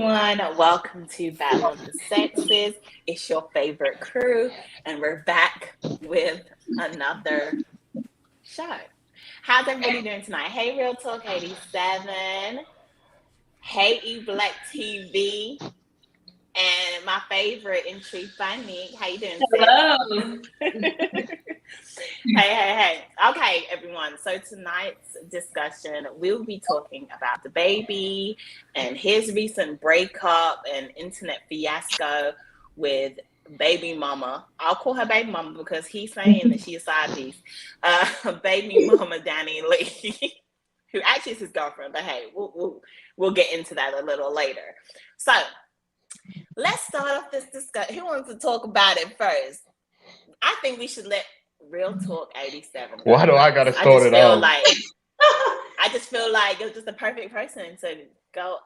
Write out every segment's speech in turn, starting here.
everyone. Welcome to Battle of the Sexes. It's your favorite crew, and we're back with another show. How's everybody doing tonight? Hey, Real Talk 87. Hey, E-Black TV. And my favorite, Intrigued by Nick. How you doing, sis? Hello. Hey. Okay, everyone. So tonight's discussion, we'll be talking about DaBaby and his recent breakup and internet fiasco with baby mama. I'll call her baby mama because he's saying that she's a side piece. Baby mama DaniLeigh, who actually is his girlfriend. But hey, we'll get into that a little later. So let's start off this discussion. Who wants to talk about it first? I think we should let Real Talk 87 go. Why do I gotta start it off? I just feel like you're just the perfect person to go,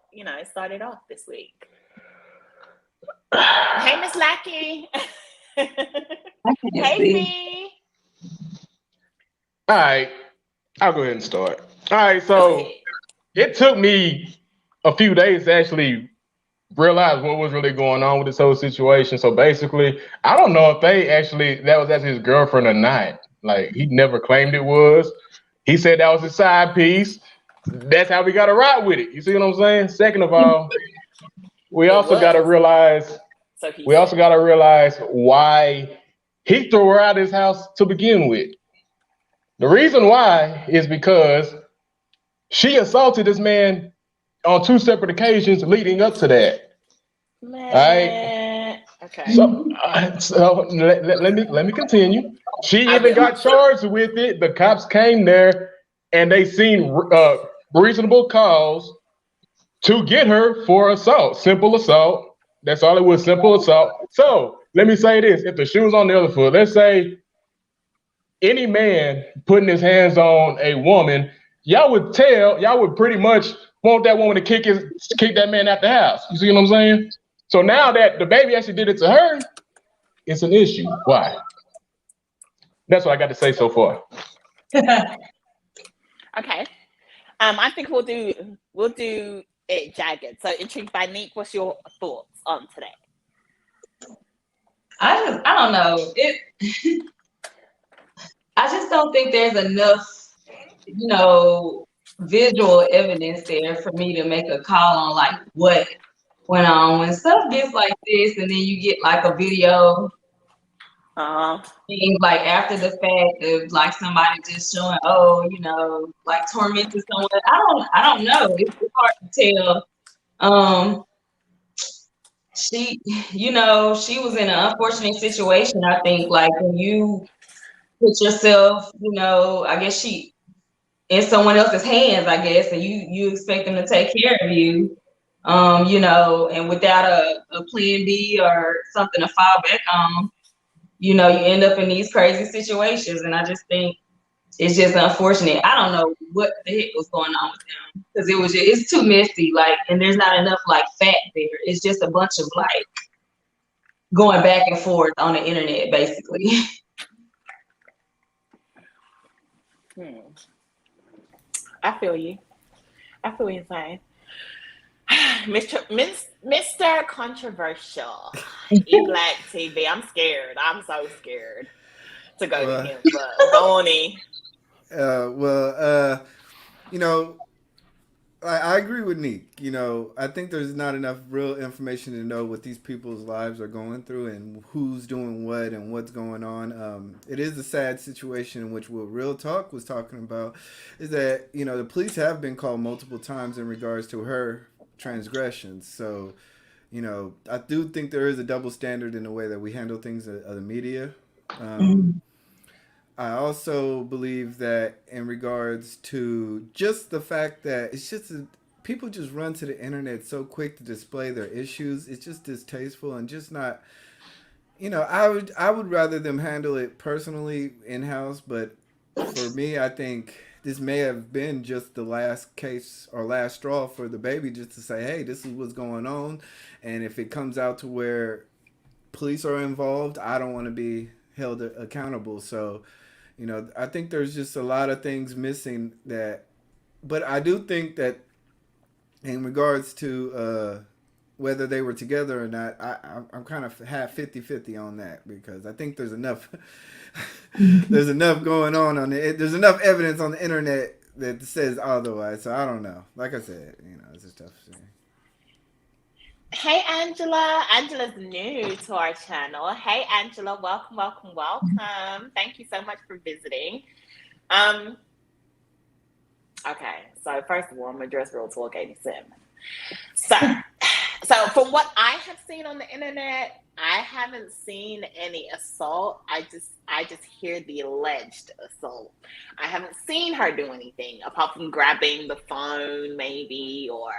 start it off this week. Hey, Miss Lackey. Hey, Vee. All right, I'll go ahead and start. All right, so it took me a few days to actually realize what was really going on with this whole situation. So basically, I don't know if that was actually his girlfriend or not. Like, he never claimed it was. He said that was his side piece. That's how we got to ride with it. You see what I'm saying? Second of all, we also got to realize why he threw her out of his house to begin with. The reason why is because she assaulted this man on 2 separate occasions leading up to that. Man. All right. Okay. So let me continue. She even got charged with it. The cops came there and they seen reasonable cause to get her for assault. Simple assault. That's all it was. Simple assault. So let me say this: if the shoe was on the other foot, let's say any man putting his hands on a woman, y'all would pretty much want that woman to kick that man out the house. You see what I'm saying? So now that DaBaby actually did it to her, it's an issue. Why? That's what I got to say so far. Okay. I think we'll do it jagged. So, Intrigued by Nick, what's your thoughts on today? I don't know. I just don't think there's enough, visual evidence there for me to make a call on like what went on. When stuff gets like this and then you get like a video things like after the fact of like somebody just showing, like tormenting someone. I don't know. It's hard to tell. She was in an unfortunate situation. I think like when you put yourself, I guess she in someone else's hands, I guess, and you expect them to take care of you, and without a plan B or something to fall back on, you end up in these crazy situations. And I just think it's just unfortunate. I don't know what the heck was going on with them because it's too messy, like, and there's not enough like fact there. It's just a bunch of like going back and forth on the internet, basically. I feel you saying. Mr. Controversial, E-Black TV. I'm scared. I'm so scared to go to him. But go on, E. I agree with Nick. I think there's not enough real information to know what these people's lives are going through and who's doing what and what's going on. It is a sad situation in which what Real Talk was talking about is that, the police have been called multiple times in regards to her transgressions. So, I do think there is a double standard in the way that we handle things of the media. I also believe that in regards to just the fact that it's just people just run to the internet so quick to display their issues. It's just distasteful and just not, I would rather them handle it personally in-house. But for me, I think this may have been just the last case or last straw for DaBaby just to say, hey, this is what's going on. And if it comes out to where police are involved, I don't want to be held accountable. So, I think there's just a lot of things missing but I do think that in regards to whether they were together or not, I'm kind of half 50-50 on that, because I think there's enough there's enough going on there's enough evidence on the internet that says otherwise. So I don't know. Like I said, it's a tough thing. Hey, Angela. Angela's new to our channel. Hey, Angela. Welcome, welcome, welcome. Thank you so much for visiting. Okay, so first of all, I'm going to address Real Talk 87. So from what I have seen on the internet, I haven't seen any assault. I just hear the alleged assault. I haven't seen her do anything apart from grabbing the phone maybe, or,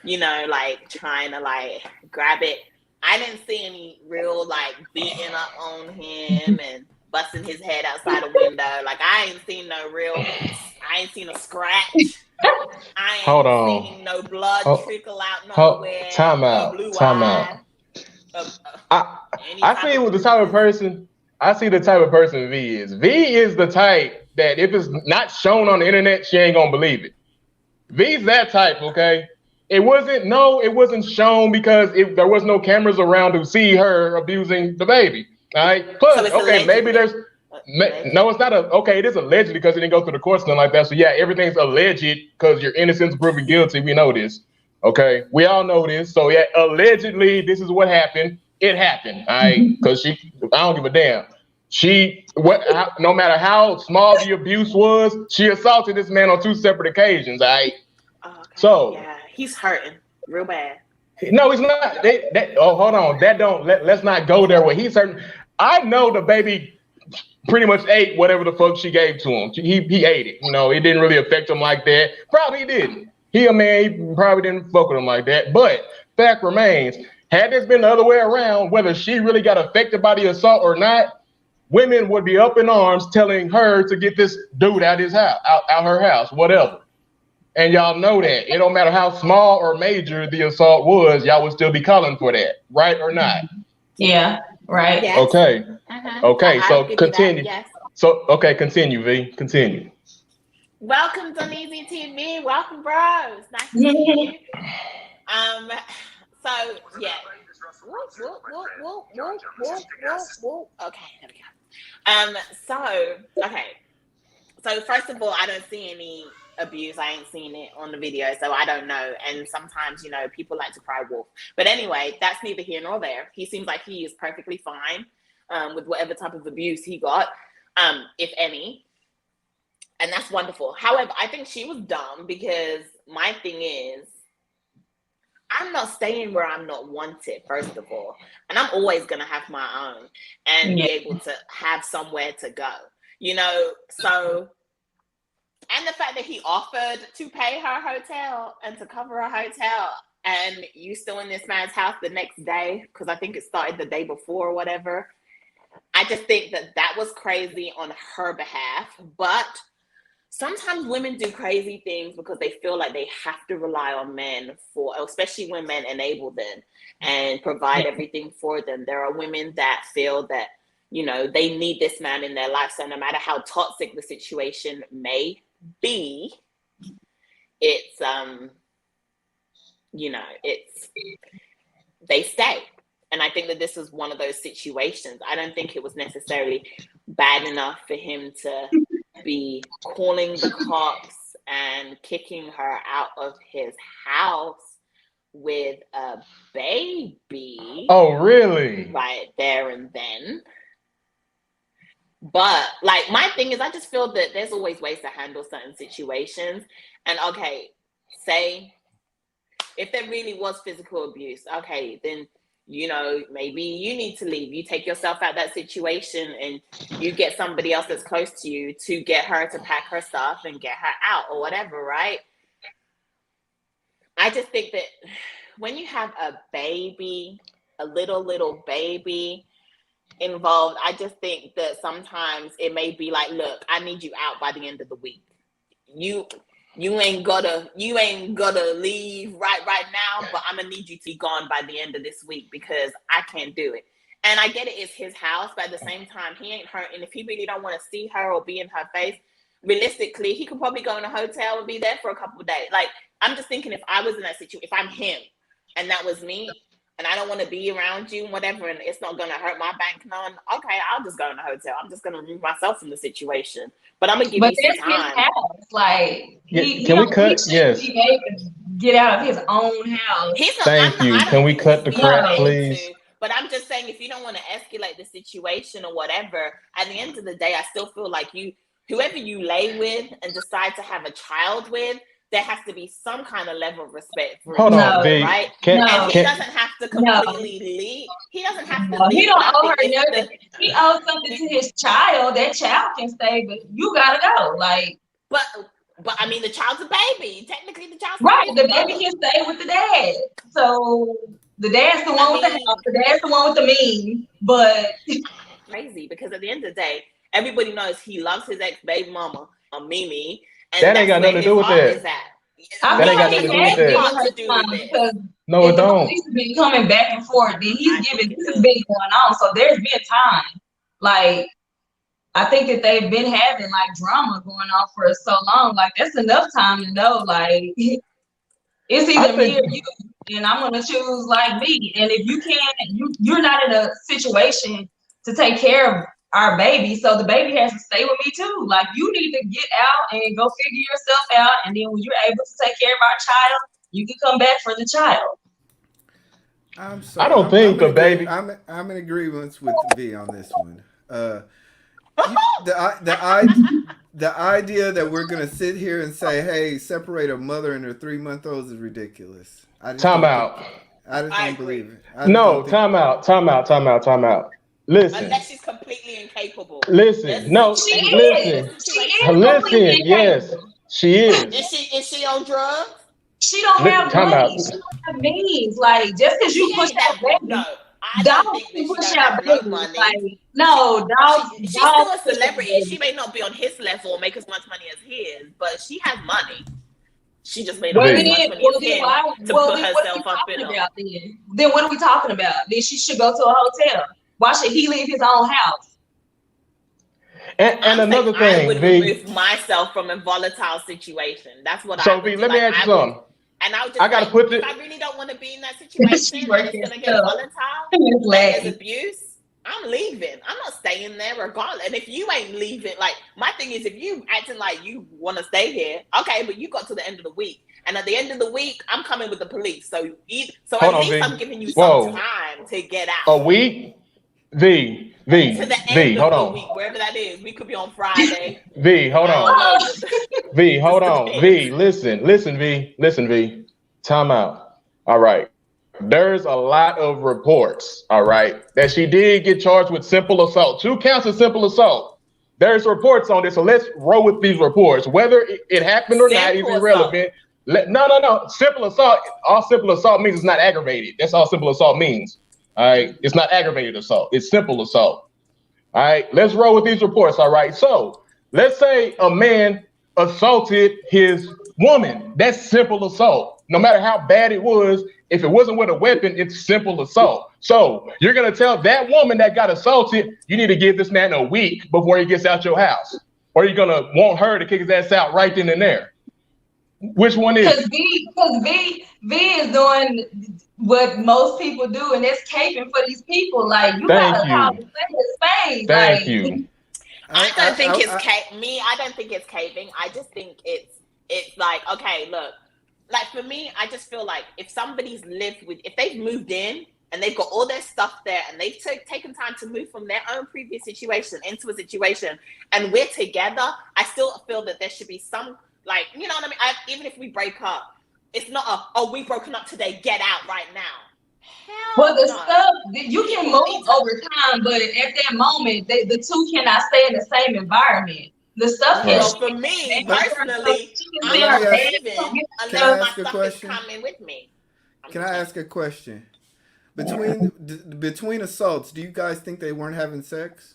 like trying to like grab it. I didn't see any real like beating up on him and busting his head outside a window. Like I ain't seen a scratch. I ain't seen no blood trickle out nowhere. Time out. I see what the type of person. I see the type of person V is. V is the type that if it's not shown on the internet, she ain't gonna believe it. V's that type, okay? It wasn't shown because there was no cameras around to see her abusing the baby. All right. Plus, so okay, maybe there's. No, it's not it is allegedly because it didn't go through the courts and like that. So yeah, everything's alleged because your innocence proven guilty. We know this. Okay, we all know this. So yeah, allegedly this is what happened. It happened. All right, because I don't give a damn. No matter how small the abuse was, she assaulted this man on 2 separate occasions. All right. Okay. So yeah, he's hurting real bad. No, he's not. Hold on. Let's not go there where he's hurting. I know the baby pretty much ate whatever the fuck she gave to him. He ate it. It didn't really affect him like that. Probably didn't. He probably didn't fuck with him like that. But fact remains, had this been the other way around, whether she really got affected by the assault or not, women would be up in arms telling her to get this dude out his house, out her house, whatever. And y'all know that. It don't matter how small or major the assault was, y'all would still be calling for that, right or not? Yeah. Right. Yes. Okay. Okay. So continue. Yes. So continue, V. Continue. Welcome to Easy TV. Welcome, bros. Nice to meet you. So yeah. Okay. There we go. So first of all, I don't see any abuse. I ain't seen it on the video, so I don't know. And sometimes, people like to cry wolf. But anyway, that's neither here nor there. He seems like he is perfectly fine with whatever type of abuse he got, if any. And that's wonderful. However, I think she was dumb because my thing is, I'm not staying where I'm not wanted, first of all. And I'm always going to have my own and be able to have somewhere to go, so... And the fact that he offered to pay her hotel and to cover her hotel, and you still in this man's house the next day, because I think it started the day before or whatever. I just think that was crazy on her behalf. But sometimes women do crazy things because they feel like they have to rely on men especially when men enable them and provide everything for them. There are women that feel that, they need this man in their life. So no matter how toxic the situation may be, it's they stay. And I think that this is one of those situations. I don't think it was necessarily bad enough for him to be calling the cops and kicking her out of his house with a baby. Oh, really? Right there and then. But like, my thing is, I just feel that there's always ways to handle certain situations. And okay, say if there really was physical abuse, okay, then, maybe you need to leave. You take yourself out of that situation and you get somebody else that's close to you to get her to pack her stuff and get her out or whatever, right? I just think that when you have a baby, a little baby involved, I just think that sometimes it may be like, look, I need you out by the end of the week. You ain't gotta leave right now, but I'm gonna need you to be gone by the end of this week because I can't do it. And I get it, it's his house, but at the same time, he ain't hurting. If he really don't want to see her or be in her face, realistically, he could probably go in a hotel and be there for a couple of days. Like, I'm just thinking, if I was in that situation, if I'm him and that was me, and I don't want to be around you and whatever, and it's not going to hurt my bank none, okay, I'll just go in the hotel. I'm just going to remove myself from the situation. But I'm going to give you some time. His house. Like, can we cut? Yes. Be able to get out of his own house. Thank you. Can we cut the crap, please? But I'm just saying, if you don't want to escalate the situation or whatever, at the end of the day, I still feel like whoever you lay with and decide to have a child with, there has to be some kind of level of respect for Hold on, Vee. Right? And he doesn't have to completely leave. He doesn't have to leave. He don't owe her nothing. He owes something to his child. That child can stay, but you gotta go. Like, but I mean, the child's a baby. Technically, the child's right. The baby can stay with the dad. So the dad's the one with the house. The dad's the one with the means. But crazy, because at the end of the day, everybody knows he loves his ex-baby mama, Mimi. And that ain't got nothing to do with that. That ain't got nothing to do with that. No, it don't. He's been coming back and forth. Then he's giving. This has been going on. So there's been time. Like, I think that they've been having like drama going on for so long. Like, that's enough time to know. Like, it's either me or you, and I'm gonna choose like me. And if you can't, you're not in a situation to take care of our baby, so the baby has to stay with me too. Like, you need to get out and go figure yourself out, and then when you're able to take care of our child, you can come back for the child. I'm sorry. I don't think the baby. I'm in agreement with Vee on this one. The idea that we're gonna sit here and say, "Hey, separate a mother and her 3-month-olds" is ridiculous. Time out. I just don't believe it. Time out. Listen. Unless she's completely incapable. Listen. No. Listen. Yes, she is. Is she on drugs? She don't have money. She don't have means. Like, just because you push out baby. No. Dogs push out baby. Like, no, dogs. She's still a celebrity. She may not be on his level or make as much money as his, but she has money. She just made as much money as him to put herself up in them. Then what are we talking about? Then she should go to a hotel. Why should he leave his own house? And another thing, I would remove myself from a volatile situation. That's what I would do. So, Vee, let me ask you something. And I would just if I really don't want to be in that situation, it's going to get volatile. There's abuse. I'm leaving. I'm not staying there regardless. And if you ain't leaving, like, my thing is, if you acting like you want to stay here, okay, but you got to the end of the week. And at the end of the week, I'm coming with the police. So at least I'm giving you some time to get out. A week? Vee, to the end hold of on. the week, wherever that is. We could be on Friday. Vee, hold on. Vee, hold on. Vee, listen, Vee. Time out. All right. There's a lot of reports, all right, that she did get charged with simple assault. 2 counts of simple assault. There's reports on this, so let's roll with these reports. Whether it happened or not is irrelevant. No. Simple assault, all simple assault means it's not aggravated. That's all simple assault means. All right, it's not aggravated assault. It's simple assault. All right, let's roll with these reports. All right, so let's say a man assaulted his woman. That's simple assault. No matter how bad it was, if it wasn't with a weapon, it's simple assault. So you're gonna tell that woman that got assaulted, you need to give this man a week before he gets out your house, or you're gonna want her to kick his ass out right then and there. Which one is? Because Vee is doing what most people do, and it's caping for these people. Like, you gotta call the spade. Thank you. I don't think it's I don't think it's caving. I just think it's like, okay, look, like for me, I just feel like if somebody's if they've moved in and they've got all their stuff there and they've taken time to move from their own previous situation into a situation and we're together, I still feel that there should be some, like, you know what I mean? Even if we break up, it's not we've broken up today, get out right now. Well, the stuff, you can move over time, but at that moment, the two cannot stay in the same environment. The stuff for me, personally, I'm not leaving unless my stuff is coming with me. Can I ask a question? Between assaults, do you guys think they weren't having sex?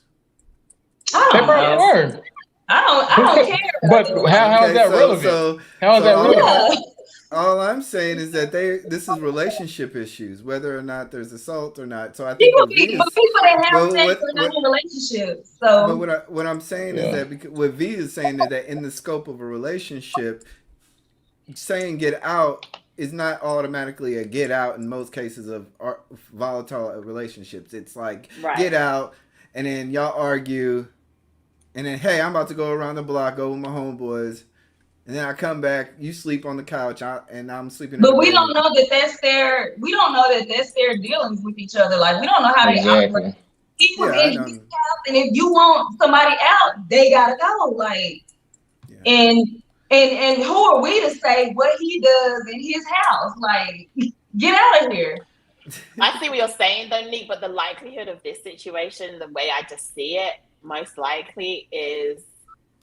I don't care. But how is that relevant? How is that relevant? All I'm saying is that this is relationship issues, whether or not there's assault or not. So I think people that have sex are not in relationships. So, but what I'm saying is that because what Vee is saying is that in the scope of a relationship, saying get out it's not automatically a get out in most cases of volatile relationships. It's like get out, and then y'all argue, and then hey, I'm about to go around the block, go with my homeboys, and then I come back, you sleep on the couch, and I'm sleeping. But we don't know that that's their. We don't know that that's their dealings with each other. Like we don't know how they operate. People in this house, and if you want somebody out, they gotta go. Like, and who are we to say what he does in his house? Like, get out of here. I see what you're saying, though, Nick. But the likelihood of this situation, the way I just see it, most likely is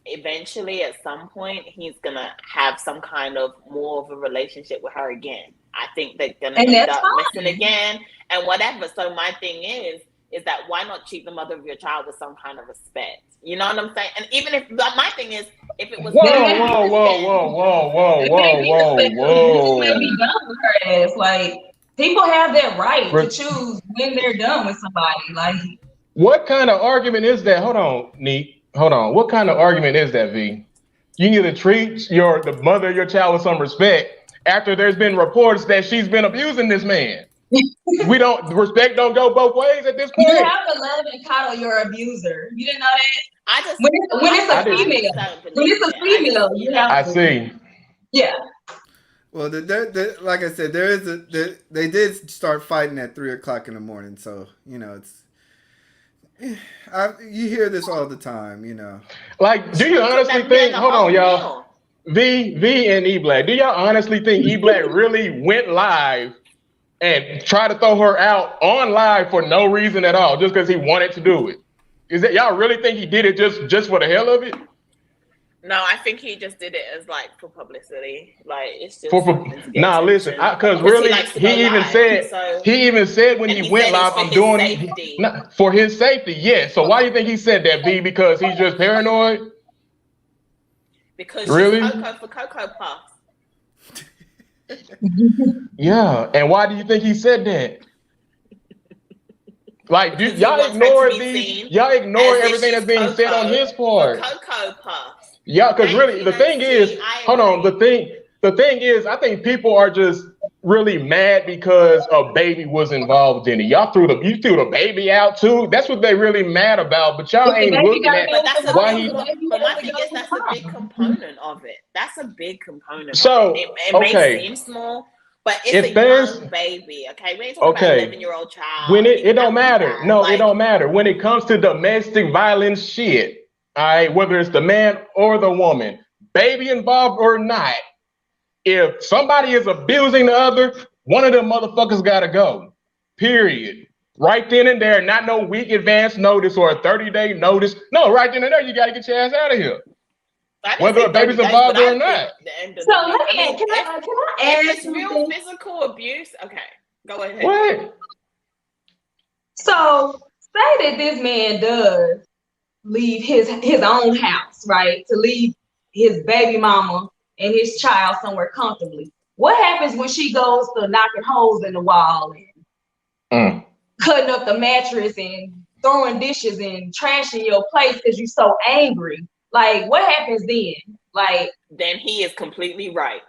eventually at some point he's gonna have some kind of more of a relationship with her again. I think they're gonna end up missing again and whatever. So my thing is that why not treat the mother of your child with some kind of respect? You know what I'm saying? And even if my thing is, if it was whoa, be done with her ass. Like people have that right to choose when they're done with somebody. Like what kind of argument is that? Hold on, Neek. Hold on. What kind of argument is that, V? You need to treat the mother of your child with some respect after there's been reports that she's been abusing this man. Respect don't go both ways at this point. You have to love and coddle your abuser. You didn't know that? When it's a female, you have to. I see. Yeah. Well, like I said, they did start fighting at 3:00 in the morning. So, you know, it's, you hear this all the time, you know. Like, do you honestly think, hold on, y'all, V and E-Black, do y'all honestly think E-Black really went live and try to throw her out on live for no reason at all, just because he wanted to do it? Is that y'all really think he did it just for the hell of it? No, I think he just did it as like for publicity. Like it's just listen, because really he even said when he went live, I'm doing for his safety. Yeah. So why do you think he said that, V? Because he's just paranoid? Because really? She's Cocoa for Cocoa Puffs. Yeah, and why do you think he said that? Like, y'all ignore everything that's being said on his part. Cocoa Puffs. Yeah, because really, the thing is, the thing is, I think people are just really mad because a baby was involved in it. Y'all threw the baby out too. That's what they really mad about. But y'all ain't looking at why he. But my thing is, that's a big component of it. That's a big component. So it may seem small, but it's a young baby. Okay, we ain't talking about an 11-year-old child. When it don't matter. No, it don't matter. When it comes to domestic violence shit, all right, whether it's the man or the woman, baby involved or not, if somebody is abusing the other, one of them motherfuckers gotta go. Period. Right then and there, not no week advance notice or a 30-day notice. No, right then and there, you gotta get your ass out of here. Whether a baby's involved or not. So can I add it's real physical abuse? Okay, go ahead. What? So say that this man does leave his own house, right? To leave his baby mama and his child somewhere comfortably. What happens when she goes to knocking holes in the wall and cutting up the mattress and throwing dishes and trashing your place because you're so angry? Like, what happens then? Like, then he is completely right.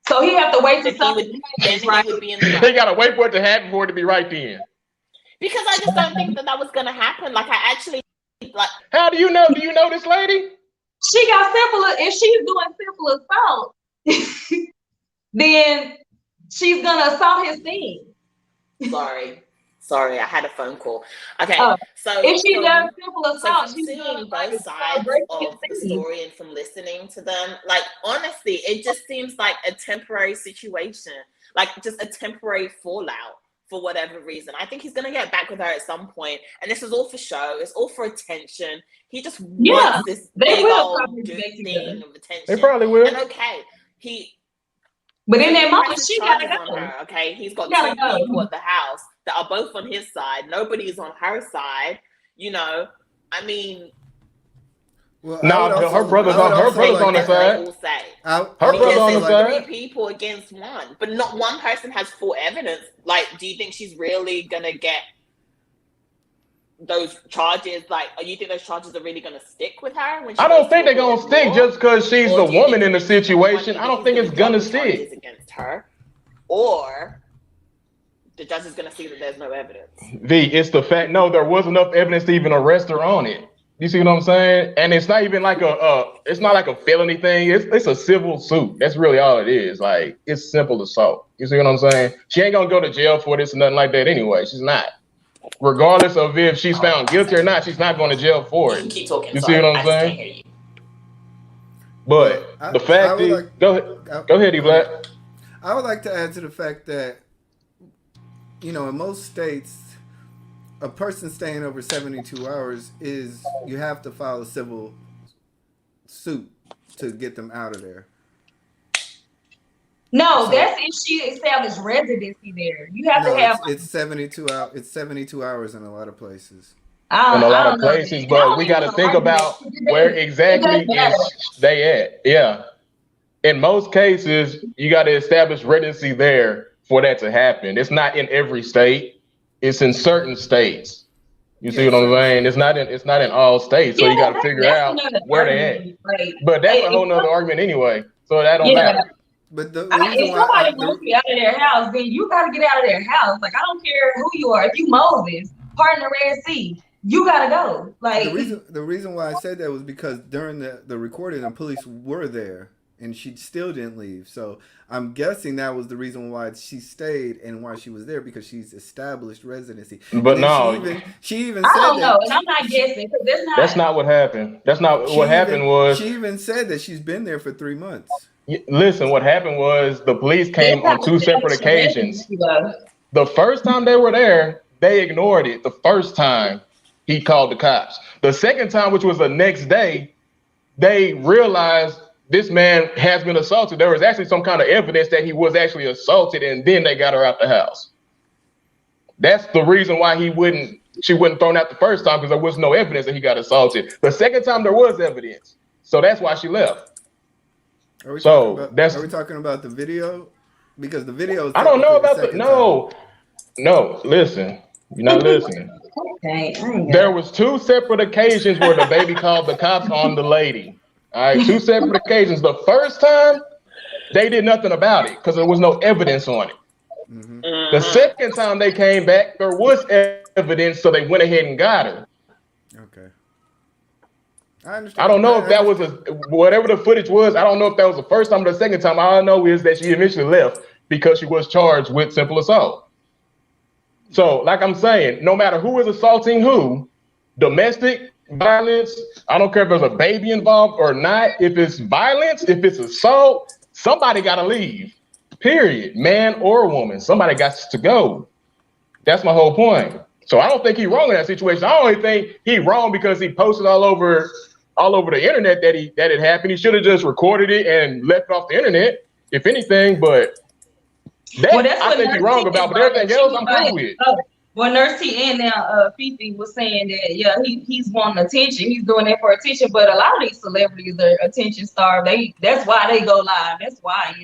So he have to wait till something happens, right? He would be in the right. They gotta wait for it to happen for it to be right then. Because I just don't think that was gonna happen. Like, I actually like. How do you know? Do you know this lady? She got simple. If she's doing simple assault, then she's gonna assault his thing. Sorry, I had a phone call. Okay, so if she does simple assault, so from seeing both sides of the story and from listening to them, like honestly, it just seems like a temporary situation, like just a temporary fallout for whatever reason. I think he's gonna get back with her at some point, and this is all for show. It's all for attention. He just wants this big old thing of attention. They probably will. And but in that moment, she gotta go. Okay, he's got two people at the house that are both on his side. Nobody's on her side. You know, I mean, well, her brother's on the side. Her brother's on the side. 3 people against one, but not one person has full evidence. Like, do you think she's really gonna get those charges, like, you think those charges are really going to stick with her? When I don't think they're going to stick just because she's the woman in the situation. I don't think it's going to stick against her, or the judge is going to see that there's no evidence. V, it's the fact. No, there was enough evidence to even arrest her on it. You see what I'm saying? And it's not even like it's not like a felony thing. It's a civil suit. That's really all it is. Like, it's simple assault. You see what I'm saying? She ain't gonna go to jail for this or nothing like that anyway. She's not. Regardless of if she's found guilty or not, she's not going to jail for it. Keep talking. You see what I'm saying? Can't hear you. But the fact is, go ahead, E-Black. I would like to add to the fact that, you know, in most states, a person staying over 72 hours you have to file a civil suit to get them out of there. No, that's if she established residency there. You have to have. It's 72 hours. It's 72 hours in a lot of places. In a lot of places, but we got to think about where exactly is they at. Yeah. In most cases, you got to establish residency there for that to happen. It's not in every state. It's in certain states. You see what I'm saying? It's not in all states. So you got to figure out where they at. Like, but that's a whole nother argument anyway. So that don't matter. But the if somebody wants to get out of their house, then you got to get out of their house. Like, I don't care who you are. If you Moses, parting the Red Sea, you got to go. Like, the reason why I said that was because during the recording, the police were there. And she still didn't leave. So I'm guessing that was the reason why she stayed and why she was there, because she's established residency. But no, she even I said don't know, and I'm not guessing because that's not what happened. That's not what happened. Was she even said that she's been there for 3 months? Listen, what happened was the police came on 2 separate occasions. The first time they were there, they ignored it. The first time he called the cops. The second time, which was the next day, they realized this man has been assaulted. There was actually some kind of evidence that he was actually assaulted, and then they got her out the house. That's the reason why she wasn't thrown out the first time, because there was no evidence that he got assaulted. The second time there was evidence, so that's why she left. Are we talking about the video? Because the video is, I don't know about no. Listen, you're not listening. Okay, there was 2 separate occasions where DaBaby called the cops on the lady. All right, 2 separate occasions. The first time, they did nothing about it because there was no evidence on it. Mm-hmm. The second time they came back, there was evidence, so they went ahead and got her. Okay. I understand. I don't know if that was whatever the footage was. I don't know if that was the first time or the second time. All I know is that she eventually left because she was charged with simple assault. So, like I'm saying, no matter who is assaulting who, domestic violence, I don't care if there's a baby involved or not. If it's violence, if it's assault, somebody got to leave. Period. Man or woman, somebody got to go. That's my whole point. So I don't think he's wrong in that situation. I only think he's wrong because he posted all over the internet that it happened. He should have just recorded it and left it off the internet, if anything. But I think he's wrong about. But everything else, I'm cool with. Well, Nurse T and now Fifi was saying that he's wanting attention. He's doing it for attention. But a lot of these celebrities are attention starved. That's why they go live. That's why,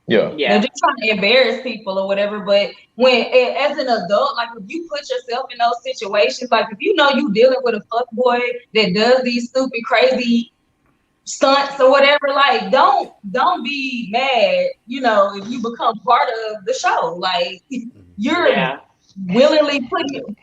Yeah. They're just trying to embarrass people or whatever. But when, as an adult, like if you put yourself in those situations, like if you know you dealing with a fuckboy that does these stupid, crazy stunts or whatever, like don't be mad, if you become part of the show. Like you're willingly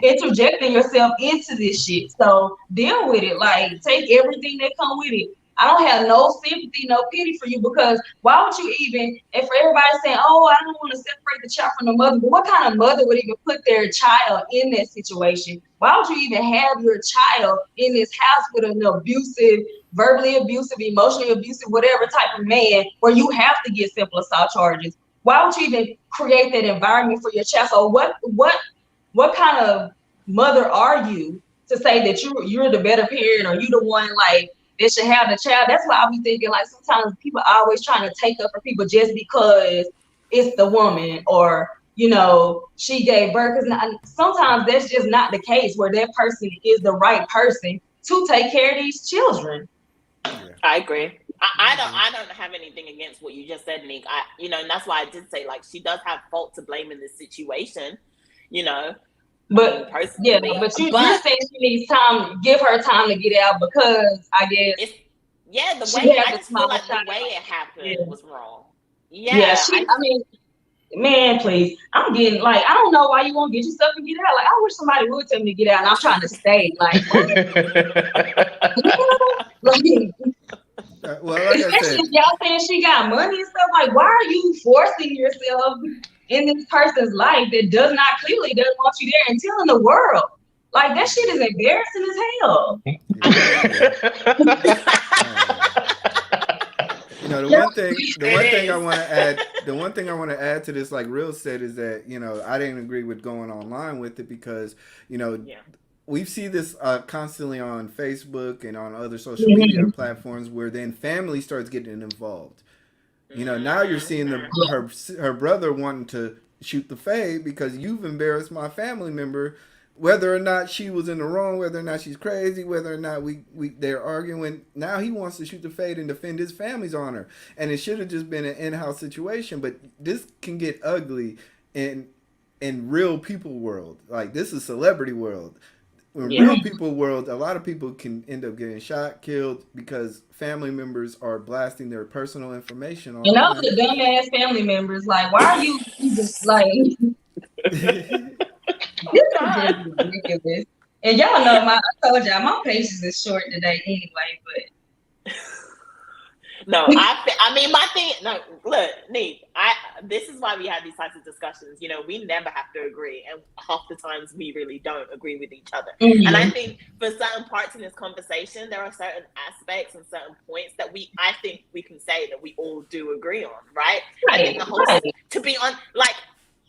interjecting yourself into this shit. So deal with it. Like take everything that come with it. I don't have no sympathy, no pity for you, because why would you even, and for everybody saying, oh, I don't want to separate the child from the mother, but what kind of mother would even put their child in that situation? Why would you even have your child in this house with an abusive, verbally abusive, emotionally abusive, whatever type of man where you have to get simple assault charges? Why would you even create that environment for your child? So what kind of mother are you to say that you're the better parent, or you the one like that should have the child? That's why I be thinking like sometimes people are always trying to take up for people just because it's the woman or she gave birth. Because sometimes that's just not the case where that person is the right person to take care of these children. I agree. I don't have anything against what you just said, Nick. And that's why I did say like she does have fault to blame in this situation, But yeah, but you're saying she needs time. Give her time to get out because I guess the way I just feel like the way it happened was wrong. Yeah, I mean, man, please. I'm getting like, I don't know why you won't get yourself to get out. Like, I wish somebody would tell me to get out and I'm trying to stay. Like, well, like I said, y'all saying she got money and stuff. Like, why are you forcing yourself in this person's life that doesn't want you there and telling the world? Like, that shit is embarrassing as hell. You know, the one thing I want to add to this, like Real said, is that, you know, I didn't agree with going online with it because, you know, we see this constantly on Facebook and on other social media platforms where then family starts getting involved. You know, now you're seeing her brother wanting to shoot the fade because you've embarrassed my family member, whether or not she was in the wrong, whether or not she's crazy, whether or not they're arguing. Now he wants to shoot the fade and defend his family's honor. And it should have just been an in-house situation, but this can get ugly in real people world. Like, this is celebrity world. In real people world, a lot of people can end up getting shot, killed because family members are blasting their personal information on. And those are dumbass family members. Like, why are you just like? This is just ridiculous. And y'all know I told y'all my patience is short today anyway. But no, I mean my thing. No, look, Nate. This is why we have these types of discussions. You know, we never have to agree, and half the times we really don't agree with each other. And I think for certain parts in this conversation, there are certain aspects and certain points that I think we can say that we all do agree on, right? I think the whole to be on, like,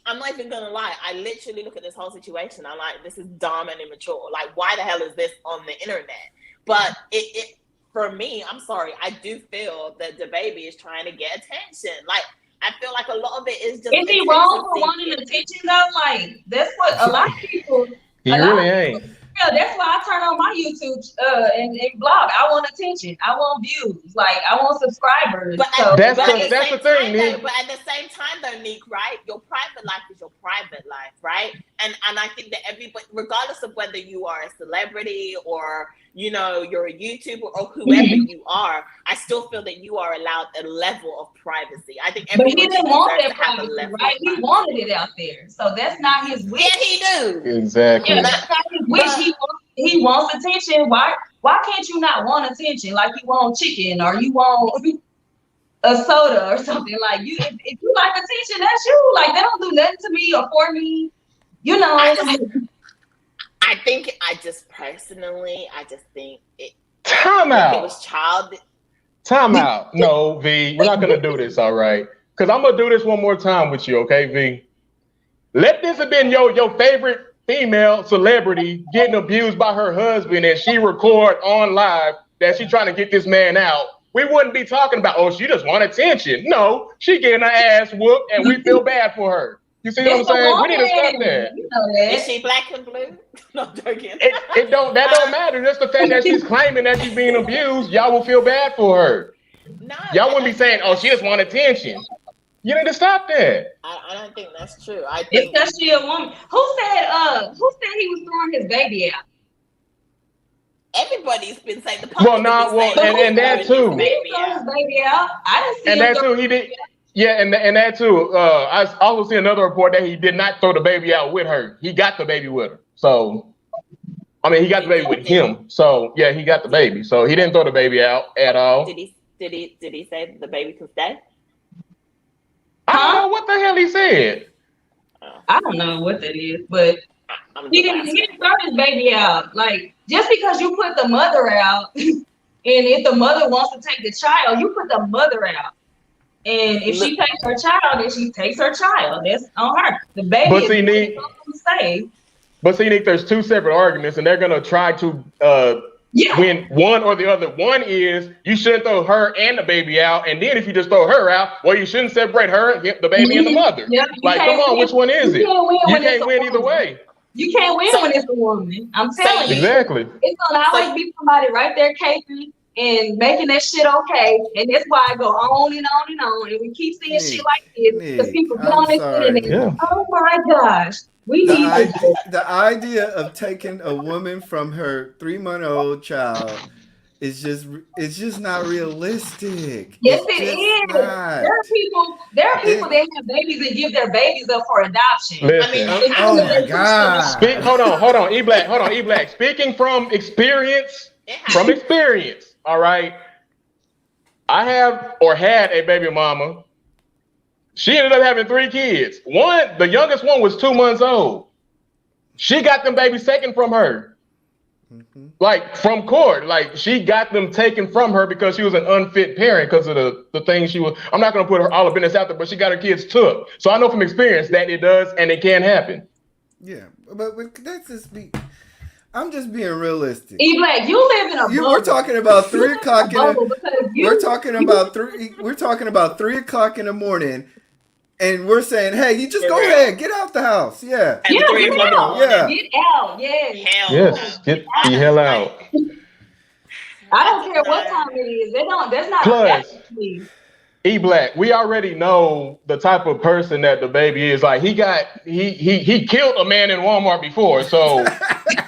I'm not even gonna lie. I literally look at this whole situation. I'm like, this is dumb and immature. Like, why the hell is this on the internet? But it for me, I'm sorry. I do feel that DaBaby is trying to get attention. Like, I feel like a lot of it is just. Is he wrong for wanting attention though? Like, that's what a lot of people. He really ain't. Yeah, that's why I turn on my YouTube and blog. I want attention. I want views. Like, I want subscribers. But that's the thing, Nick. But at the same time, though, Nick, right? Your private life is your private life, right? And I think that everybody, regardless of whether you are a celebrity or, you know, you're a YouTuber or whoever you are, I still feel that you are allowed a level of privacy. I think everyone he didn't want that privacy, right? He wanted it out there, so that's not his wish. Yeah, he do. Exactly. Yeah, that's not his wish. He wants attention. Why can't you not want attention? Like, you want chicken or you want a soda or something. Like, you, if you like attention, that's you. Like, they don't do nothing to me or for me. You know. I think I just personally, think it. Time out. It was childish. Time out. No, V, we're not gonna do this, all right? Because I'm gonna do this one more time with you, okay, V? Let this have been your favorite female celebrity getting abused by her husband, and she record on live that she trying to get this man out. We wouldn't be talking about, oh, she just want attention. No, she getting her ass whooped, and we feel bad for her. You see what I'm saying? We need to stop that. You know that. Is she black and blue? No, I'm joking. That don't matter. Just the fact that she's claiming that she's being abused, y'all will feel bad for her. No, y'all wouldn't be saying, oh, she just want attention. You need to stop that. I don't think that's true. I think because she a woman. Who said he was throwing his baby out? Everybody's been saying the and that too. He threw his baby out. I didn't see and that too. He did. Yeah, and that too. I also see another report that he did not throw the baby out with her. He got the baby with her. So, I mean, he got the baby with him. So, yeah, he got the baby. So he didn't throw the baby out at all. Did he say the baby can stay? I don't know what the hell he said. I don't know what that is, but he didn't throw his baby out. Like, just because you put the mother out, and if the mother wants to take the child, you put the mother out. And if she takes her child, then she takes her child. That's on her. The baby is safe. But see, Nick, there's two separate arguments, and they're gonna try to win one or the other. One is you shouldn't throw her and the baby out, and then if you just throw her out, well, you shouldn't separate her, the baby, and the mother. Yep. Like, come on, which one is it? You can't win either way. You can't win when it's a woman. I'm telling you. Exactly. It's gonna always be somebody right there caping and making that shit okay. And that's why I go on and on and on. And we keep seeing shit like this because people get on this internet. Oh my gosh. The idea of taking a woman from her 3-month-old child it's just not realistic. Yes, it is. Not. There are people that have babies and give their babies up for adoption. Listen, oh my God. Hold on, E-Black. Speaking from experience, all right. I have or had a baby mama. She ended up having 3 kids. The youngest one was 2 months old. She got them babies taken from her. Mm-hmm. Like from court, like she got them taken from her because she was an unfit parent because of the things she was. I'm not going to put all the business out there, but she got her kids took. So I know from experience that it does and it can happen. Yeah, but that's just me. I'm just being realistic. E-Black, you live in a bubble. We're talking about 3 o'clock we're talking about 3 o'clock in the morning. And we're saying, hey, you just go ahead, get out the house. Yeah. Get out. Yeah. Get out. Yes. Yes. Get the hell out. I don't care what time it is. That's not. Plus, E-Black, we already know the type of person that DaBaby is. Like he killed a man in Walmart before. So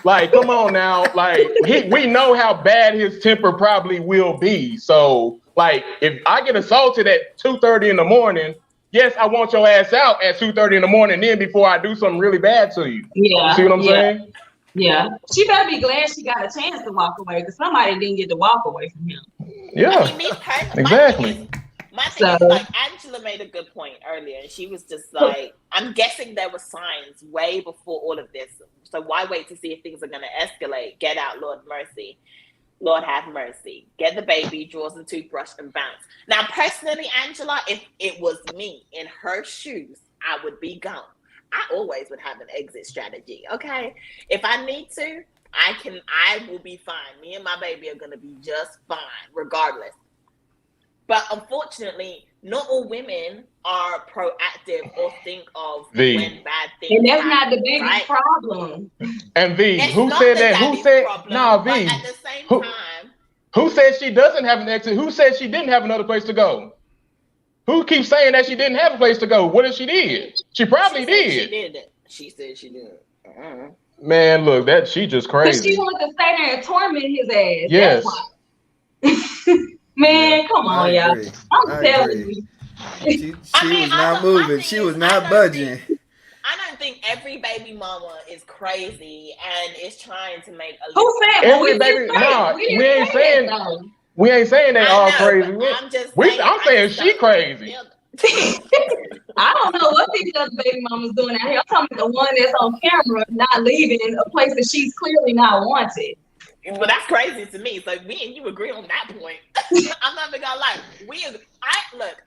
like, come on now. Like we know how bad his temper probably will be. So like if I get assaulted at 2:30 in the morning, yes, I want your ass out at 2:30 in the morning then before I do something really bad to you. Yeah. You see what I'm saying? Yeah. She better be glad she got a chance to walk away because somebody didn't get to walk away from him. Yeah. I mean, exactly. My thing is, like, Angela made a good point earlier. She was just like, I'm guessing there were signs way before all of this. So why wait to see if things are going to escalate? Get out, Lord mercy. Lord have mercy. Get the baby, draws and toothbrush and bounce. Now, personally, Angela, if it was me in her shoes, I would be gone. I always would have an exit strategy, okay? If I need to, I will be fine. Me and my baby are going to be just fine, regardless. But unfortunately, not all women are proactive or think of when bad things and that's happen, not the biggest problem. And Vee, who said that? Who said Vee? At the same time, who said she doesn't have an exit? Who said she didn't have another place to go? Who keeps saying that she didn't have a place to go? What if she did? She probably did. She said she did. Man, look, she just crazy. Because she wanted to stay there and torment his ass. Yes. Man, come on, y'all. I'm telling you. She was not moving. She was not budging. I don't think every baby mama is crazy and is trying to make a Who said every baby? No, we ain't saying they all crazy. I'm saying she crazy. I don't know what these other baby mamas doing out here. I'm talking about the one that's on camera, not leaving a place that she's clearly not wanted. Well, that's crazy to me. So me and you agree on that point. I'm not even gonna lie.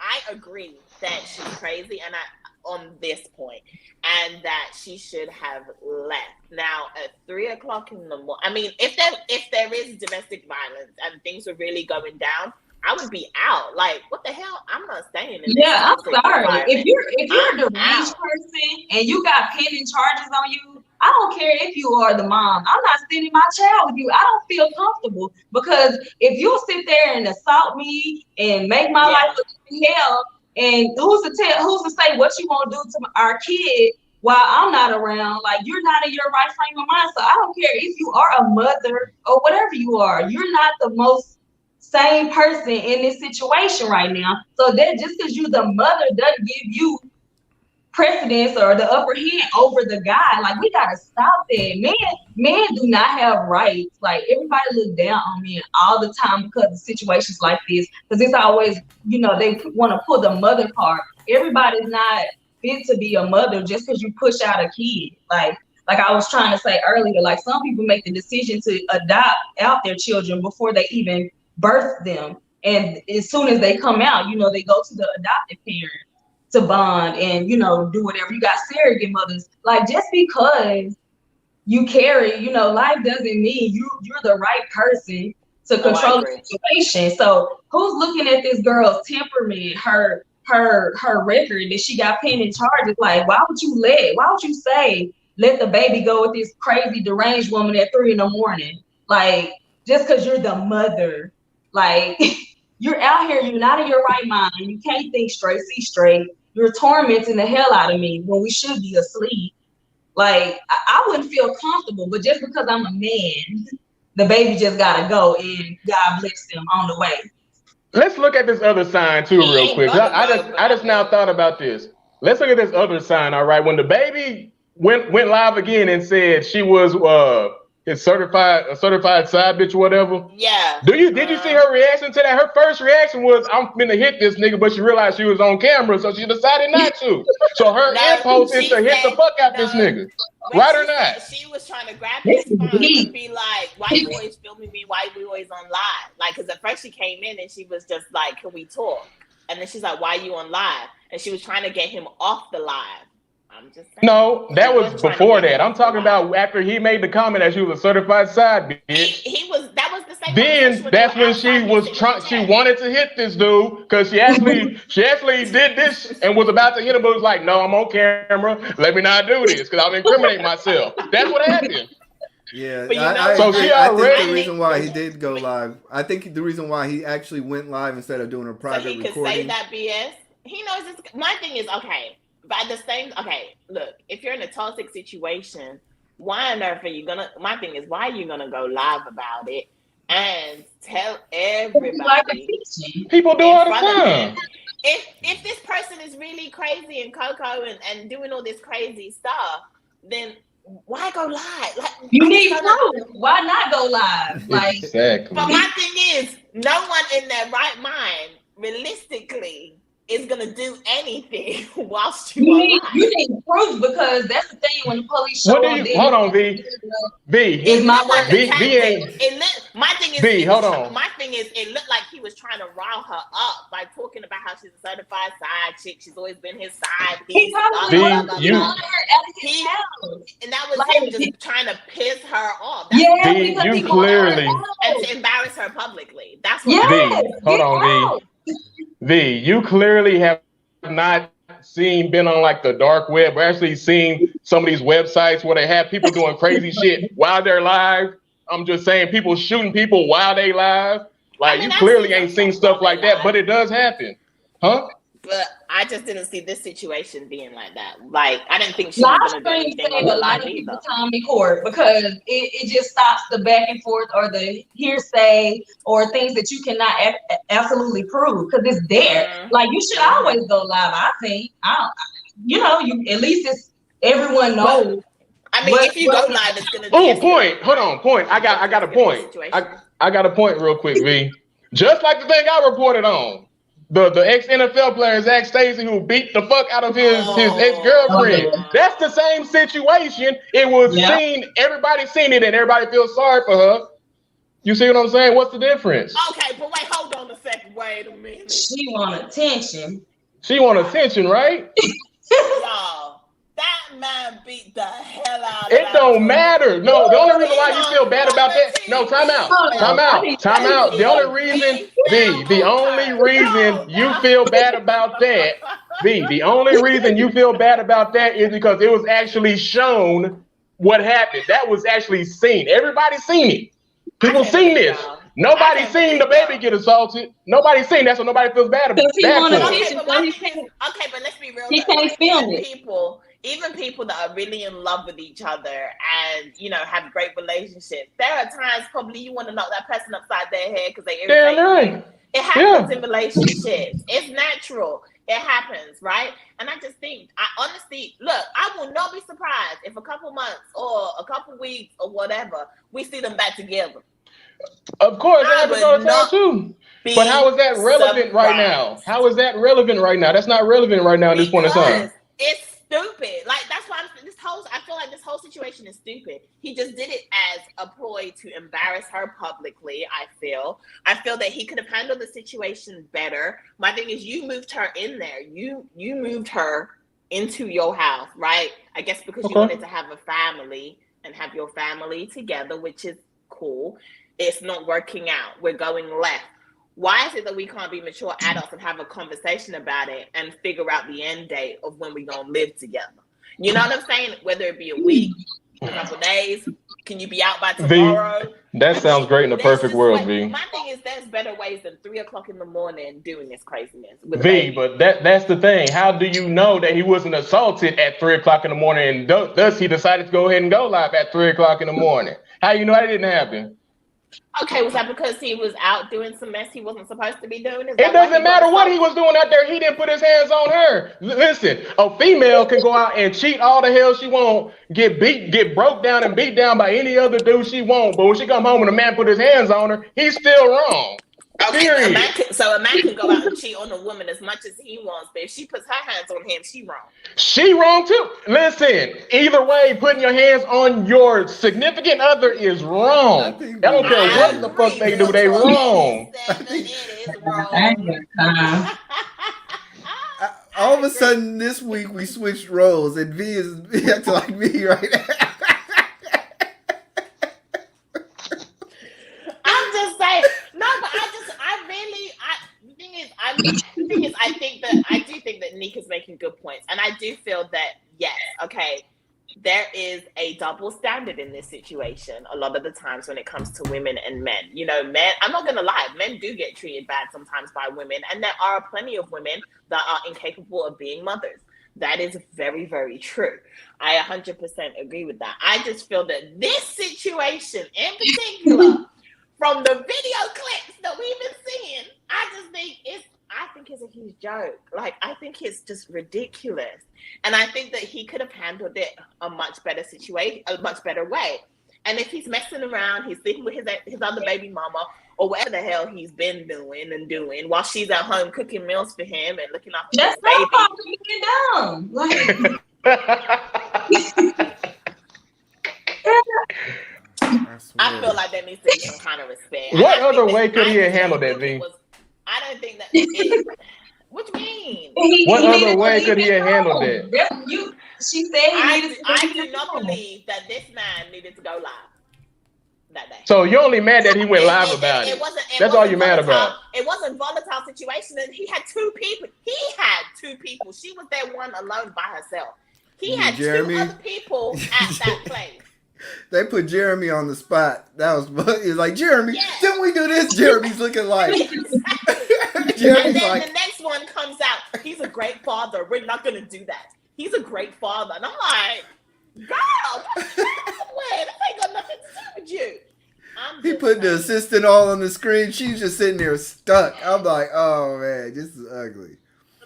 I agree that she's crazy, and on this point, and that she should have left. Now at 3 o'clock in the morning. I mean, if there is domestic violence and things are really going down, I would be out. Like, what the hell? I'm not staying in this. Yeah, I'm sorry. If you're a deranged person and you got pending charges on you, I don't care if you are the mom. I'm not sending my child with you. I don't feel comfortable because if you sit there and assault me and make my life look like hell, and who's to say what you want to do to our kid while I'm not around? Like, you're not in your right frame of mind. So I don't care if you are a mother or whatever you are. You're not the most same person in this situation right now. So that just because you're the mother doesn't give you precedence or the upper hand over the guy. Like, we gotta stop that. Men do not have rights. Like, everybody look down on men all the time because of situations like this. Because it's always, they want to pull the mother card. Everybody's not fit to be a mother just because you push out a kid. Like I was trying to say earlier, like, some people make the decision to adopt out their children before they even birth them. And as soon as they come out, they go to the adoptive parent to bond and, do whatever. You got surrogate mothers. Like, just because you carry, life doesn't mean you're the right person to control the situation. So who's looking at this girl's temperament, her record that she got pending charges? Like, why would you say, let the baby go with this crazy deranged woman at 3 a.m? Like, just because you're the mother Like, you're out here, you're not in your right mind. You can't think straight, see straight. You're tormenting the hell out of me when we should be asleep. Like, I wouldn't feel comfortable, but just because I'm a man, the baby just gotta go, and God bless them on the way. Let's look at this other sign too, real quick. I just now thought about this. Let's look at this other sign. All right, when DaBaby went live again and said she was his certified side bitch or whatever. Yeah. Did you see her reaction to that? Her first reaction was, "I'm finna hit this nigga," but she realized she was on camera, so she decided not to. So her impulse is to hit the fuck out this nigga. Right or not? She was trying to grab his phone and be like, "Why you always filming me? Why you always on live?" Like, because at first she came in and she was just like, "Can we talk?" And then she's like, "Why you on live?" And she was trying to get him off the live. I'm just saying. No, that was before that. I'm talking about after he made the comment that she was a certified side bitch. That was the same. Then that's when she was trying. She wanted to hit this dude because she actually did this and was about to hit him, but was like, "No, I'm on camera. Let me not do this because I'll incriminate myself." That's what happened. Yeah, I think the reason why he did go live, I think the reason why he actually went live instead of doing a private recording. So he could say that BS. He knows this. My thing is, okay, by the same, okay, look, if you're in a toxic situation, why on earth are you gonna, my thing is, why are you gonna go live about it and tell everybody? People do all the time. If this person is really crazy and Coco and doing all this crazy stuff, then why go live? Like, you need proof. Why not go live? Like, exactly. But my thing is, no one in their right mind, realistically, is gonna do anything whilst you need proof, because that's the thing when the police show up. Hold on, Vee. Is my word. My thing is, Vee, hold on. My thing is, it looked like he was trying to rile her up by talking about how she's a certified side chick. She's always been his side piece. And that was him just trying to piss her off. You clearly and to embarrass her publicly. That's what. Hold on, Vee. Vee, you clearly have not been on like the dark web, or actually seen some of these websites where they have people doing crazy shit while they're live. I'm just saying, people shooting people while they live. Like, you clearly ain't seen stuff like that, but it does happen. Huh? But I just didn't see this situation being like that. Like, I didn't think she was going to do anything on the live either. Court, because it just stops the back and forth or the hearsay or things that you cannot absolutely prove, because it's there. Mm-hmm. Like, you should always go live, I think. You at least it's everyone knows. Well, I mean, if you go live, it's going to be... point. Hold on, point. I got a point. I got a point real quick, Vee. Just like the thing I reported on. The ex-NFL player, Zach Stacy, who beat the fuck out of his ex-girlfriend. That's the same situation. It was seen, everybody seen it, and everybody feels sorry for her. You see what I'm saying? What's the difference? Okay, but wait, hold on a second. Wait a minute. She want attention. She want attention, right? No, that man beat the hell out of it. Don't matter. No, the only reason why you feel bad about that. No, time out. The only reason, the only reason you feel bad about that, the only reason you feel bad about that is because it was actually shown what happened. That was actually seen. Everybody seen it. People seen this. Nobody seen DaBaby get assaulted. Nobody seen that, so nobody feels bad about it. Okay, but let's be real. He can't film it. Even people that are really in love with each other and, have great relationships, there are times probably you want to knock that person upside their head because they irritate you. It happens in relationships. It's natural. It happens, right? And I just think, look, I will not be surprised if a couple months or a couple weeks or whatever, we see them back together. Of course, that happens all the time too. But how is that relevant right now? How is that relevant right now? That's not relevant right now at this point in time. It's stupid. Like, that's why I feel like this whole situation is stupid. He just did it as a ploy to embarrass her publicly. I feel that he could have handled the situation better. My thing is, you moved her in there. You moved her into your house, right? I guess because you wanted to have a family and have your family together, which is cool. It's not working out. We're going left. Why is it that we can't be mature adults and have a conversation about it and figure out the end date of when we're going to live together? You know what I'm saying? Whether it be a week, a couple days, can you be out by tomorrow? That sounds great in the perfect world, Vee. My thing is, there's better ways than 3 o'clock in the morning doing this craziness. With V, but that's the thing. How do you know that he wasn't assaulted at 3 o'clock in the morning, and thus he decided to go ahead and go live at 3 o'clock in the morning? How you know that didn't happen? Okay, was that because he was out doing some mess he wasn't supposed to be doing? It doesn't matter what he was doing out there. He didn't put his hands on her. Listen, a female can go out and cheat all the hell she want, get broke down and beat down by any other dude she want. But when she come home and a man put his hands on her, he's still wrong. Okay, a man can go out and cheat on a woman as much as he wants, but if she puts her hands on him, she wrong. She wrong too. Listen, either way, putting your hands on your significant other is wrong. I don't care what the fuck they do, they wrong. It is wrong. All of a sudden this week we switched roles and V is acting like me right now. I'm just saying, no, but I do think that Nika's making good points. And I do feel that, yes, okay, there is a double standard in this situation a lot of the times when it comes to women and men. You know, men, I'm not going to lie, men do get treated bad sometimes by women. And there are plenty of women that are incapable of being mothers. That is very, very true. I 100% agree with that. I just feel that this situation in particular, from the video clips that we've been seeing, I think it's a huge joke. Like, I think it's just ridiculous. And I think that he could have handled it a much better way. And if he's messing around, he's sleeping with his other baby mama, or whatever the hell he's been doing while she's at home cooking meals for him and looking after his baby. That's not I feel like there needs to be some kind of respect. What other way could he have handled that, V? I don't think that it, what do you mean? What other way could he have handled it? She said I do not believe that this man needed to go live that day. So you're only mad that he went live about it. That's all you're mad about. It wasn't a volatile situation, and he had two people. She was there one alone by herself. He had two other people at that place. They put Jeremy on the spot. That was like, Jeremy, didn't we do this? Jeremy's looking like. Jeremy's and then like, the next one comes out. He's a great father. We're not going to do that. He's a great father. And I'm like, girl, this ain't got nothing to do with you. He put the assistant all on the screen. She's just sitting there stuck. I'm like, oh, man, this is ugly.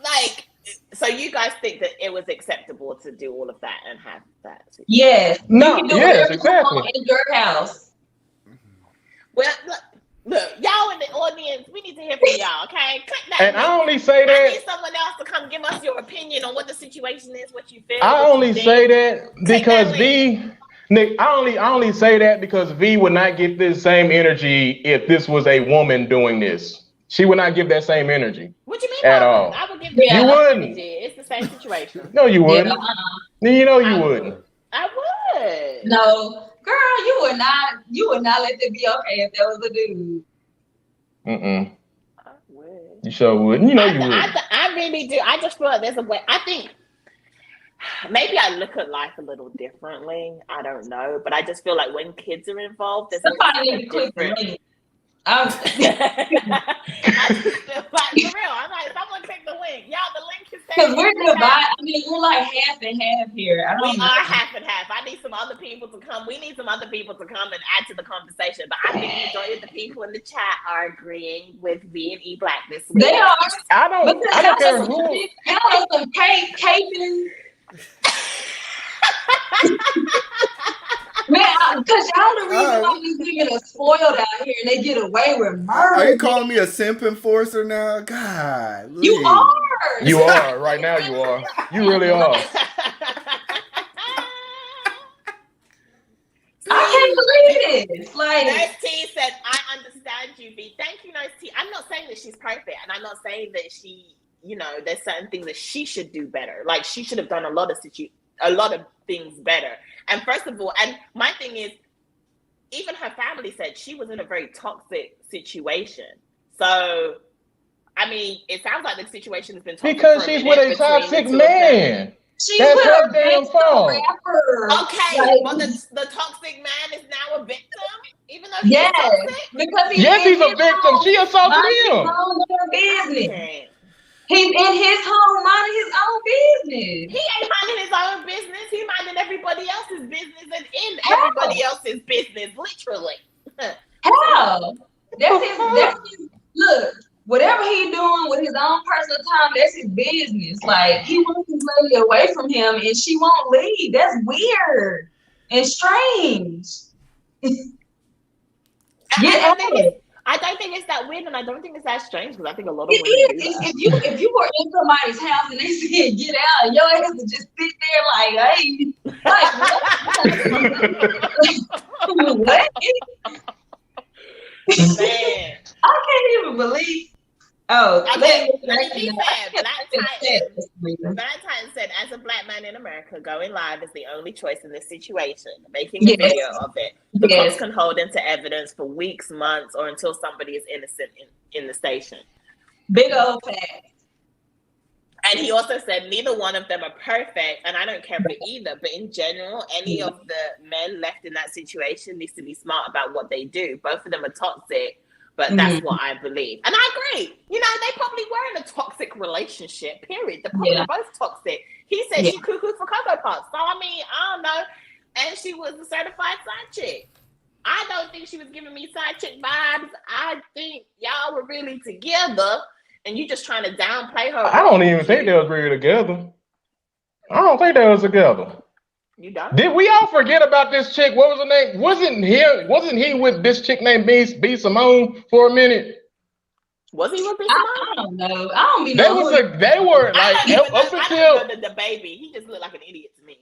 Like, so you guys think that it was acceptable to do all of that and have that? Yes. No. Yes, exactly. In your house. Well, look, y'all in the audience, we need to hear from y'all, okay? Click that. And I only say that. I need someone else to come give us your opinion on what the situation is, what you feel. I only say that because V, Nick, I only say that because V would not get this same energy if this was a woman doing this. She would not give that same energy. What you mean? At all. I would give you wouldn't. It's the same situation. No, you wouldn't. You know you wouldn't. I would. No, girl, you would not. You would not let it be okay if there was a dude. I would. You sure wouldn't. You know you would. I really do. I just feel like there's a way. I think maybe I look at life a little differently. I don't know, but I just feel like when kids are involved, there's somebody need to click the link. I just feel like, for real, I'm like, someone click the link. Y'all, the link is because we're divided. I mean, we're like half and half here. We are half and half. I need some other people to come. We need some other people to come and add to the conversation. But I think the majority of the people in the chat are agreeing with V and E Black this week. They are. I don't care who. Y'all are some caping. Man, because y'all the reason why these women are spoiled out here and they get away with murder. Are you calling me a simp enforcer now? God. You are. You are. Right now you are. You really are. I can't believe it. Like, Nurse T said, I understand you, V. Thank you, Nurse T. I'm not saying that she's perfect, and I'm not saying that she, there's certain things that she should do better. Like, she should have done a lot of things better. And first of all, and my thing is, even her family said she was in a very toxic situation. So, I mean, it sounds like the situation has been toxic because she's with a toxic man. That's her damn fault. Okay, like, but the toxic man is now a victim, even though he's toxic. Because he's a victim. She assaulted him. Business. He's in his home minding his own business. He ain't minding his own business. He minding everybody else's business and in everybody else's business, literally. How? That's his. Look, whatever he's doing with his own personal time, that's his business. Like, he wants his lady away from him, and she won't leave. That's weird and strange. Get out of it. I don't think it's that weird, and I don't think it's that strange, because I think a lot of women do that. If you were in somebody's house and they said get out, your ass would just sit there like, hey, like what? Man, I can't even believe. Oh, Valentine said, as a black man in America, going live is the only choice in this situation. Making a video of it. The cops can hold into evidence for weeks, months, or until somebody is innocent in the station. Big old fact. And he also said neither one of them are perfect, and I don't care for either. But in general, any of the men left in that situation needs to be smart about what they do. Both of them are toxic. But that's what I believe. And I agree. You know, they probably were in a toxic relationship, period. They're probably both toxic. He said she cuckoo for Cocoa Pops. So, I mean, I don't know. And she was a certified side chick. I don't think she was giving me side chick vibes. I think y'all were really together, and you just trying to downplay her. I don't even think they was really together. I don't think they was together. You don't? Did we all forget about this chick? What was her name? Wasn't he with this chick named Vee Simone for a minute? Was he with Vee Simone? I don't know. I don't even know. They were like up until the DaBaby. He just looked like an idiot to me.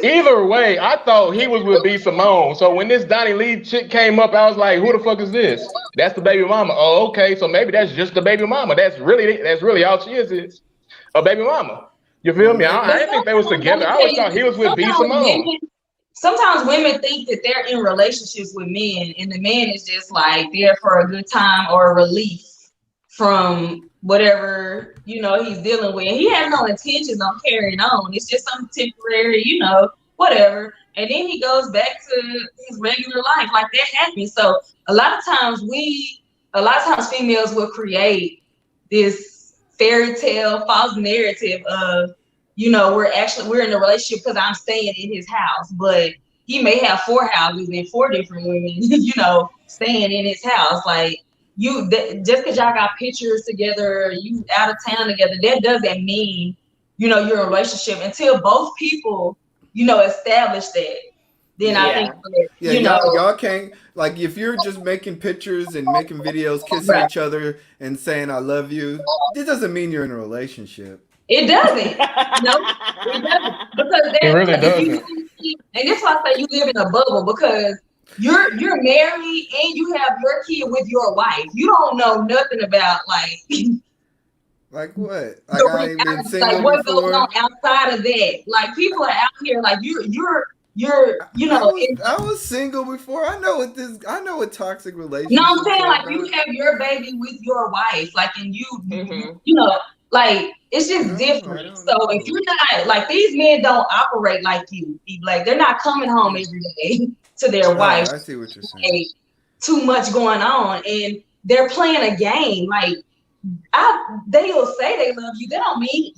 Either way, I thought he was with Vee Simone. So when this DaniLeigh chick came up, I was like, who the fuck is this? That's the baby mama. Oh, okay. So maybe that's just the baby mama. That's really all she is a baby mama. You feel me? I didn't think they was together. I always thought he was with Vee Simone. Sometimes women think that they're in relationships with men, and the man is just like there for a good time or a relief from whatever, you know, he's dealing with. He has no intentions on carrying on. It's just something temporary, you know, whatever. And then he goes back to his regular life. Like, that happens. So a lot of times females will create this fairy tale, false narrative of, you know, we're in a relationship because I'm staying in his house, but he may have 4 houses and 4 different women, you know, staying in his house. Like, just because y'all got pictures together, you out of town together, that doesn't mean, you know, you're in a relationship until both people, you know, establish that. Then I think that, you know, y'all can't, like, if you're just making pictures and making videos, kissing each other and saying I love you, it doesn't mean you're in a relationship. It doesn't. No, it doesn't. Because it really doesn't. And that's why I say you live in a bubble, because you're married and you have your kid with your wife. You don't know nothing about like what? Like, I ain't been single like what before. goes on outside of that. Like, people are out here like you know. I was single before. I know what toxic relationships. No, I'm saying, like, you have your baby with your wife, like, and you know, like, it's just different. So if you're not, like, these men don't operate like you. Like, they're not coming home every day to their wife. I see what you're saying. Too much going on, and they're playing a game. Like, they'll say they love you. They don't mean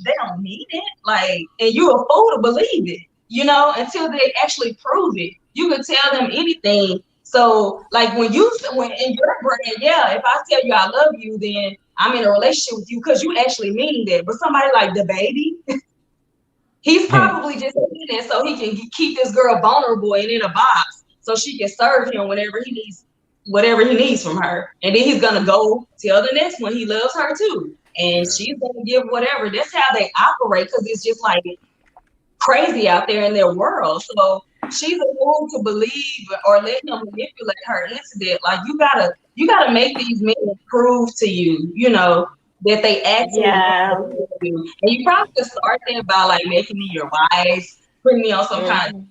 it. Like, and you're a fool to believe it, you know, until they actually prove it. You can tell them anything. So, like, when in your brain, if I tell you I love you, then I'm in a relationship with you because you actually mean that. But somebody like DaBaby, he's probably just doing it so he can keep this girl vulnerable and in a box so she can serve him whenever he needs whatever he needs from her. And then he's gonna go tell the next one he loves her too. And she's gonna give whatever. That's how they operate, because it's just like crazy out there in their world. So she's a fool to believe or let him manipulate her into that. Like, you gotta make these men prove to you, you know, that they actually love you. And you probably could start there by, like, making me your wife, putting me on some kind of,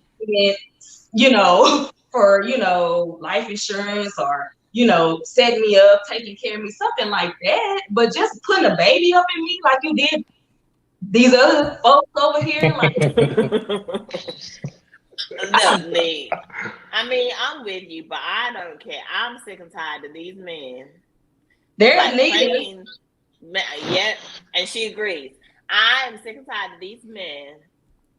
you know, for, you know, life insurance, or, you know, setting me up, taking care of me, something like that. But just putting a baby up in me like you did these other folks over here, like. Look, Nick, I mean, I'm with you, but I don't care. I'm sick and tired of these men. There's niggas. Yeah, and she agrees. I'm sick and tired of these men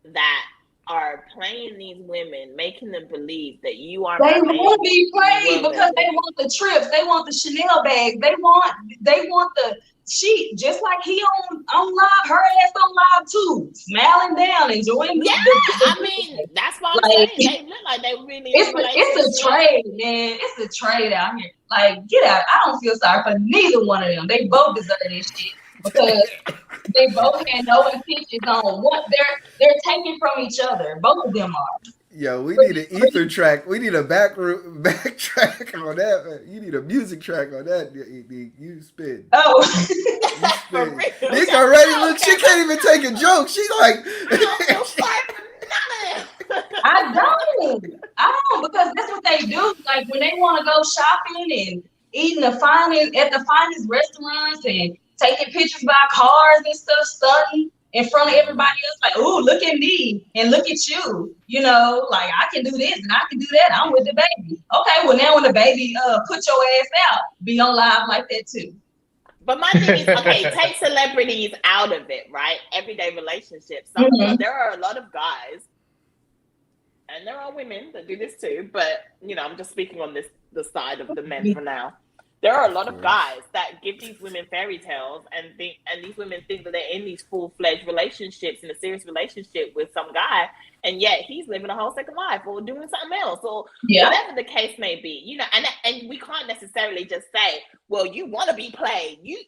that are playing these women, making them believe that you are. They will be played because they want the trips, they want the Chanel bags, they want the. She just like he on live, her ass on live too, smiling down, enjoying. Yeah, I mean that's why I'm saying they look like they really. It's a trade, man. It's a trade out here. Like, get out. I don't feel sorry for neither one of them. They both deserve this shit because they both had no intentions on what they're taking from each other. Both of them are. Yo, we need an ether track. We need a back track on that. Man. You need a music track on that. You spin. Oh, you spin. Nick already look. She can't even take a joke. She like. I don't because that's what they do. Like when they want to go shopping and eating at the finest restaurants and taking pictures by cars and stuff, studying in front of everybody else, like, ooh, look at me and look at you. You know, like I can do this and I can do that. I'm with DaBaby. Okay, well now when DaBaby put your ass out, be on live like that too. But my thing is, okay, take celebrities out of it, right? Everyday relationships. So there are a lot of guys, and there are women that do this too, but you know, I'm just speaking on the side of the men for now. There are a lot of guys that give these women fairy tales and these women think that they're in these full-fledged relationships, in a serious relationship with some guy, and yet he's living a whole second life or doing something else or whatever the case may be, you know. And we can't necessarily just say, well, you want to be played. You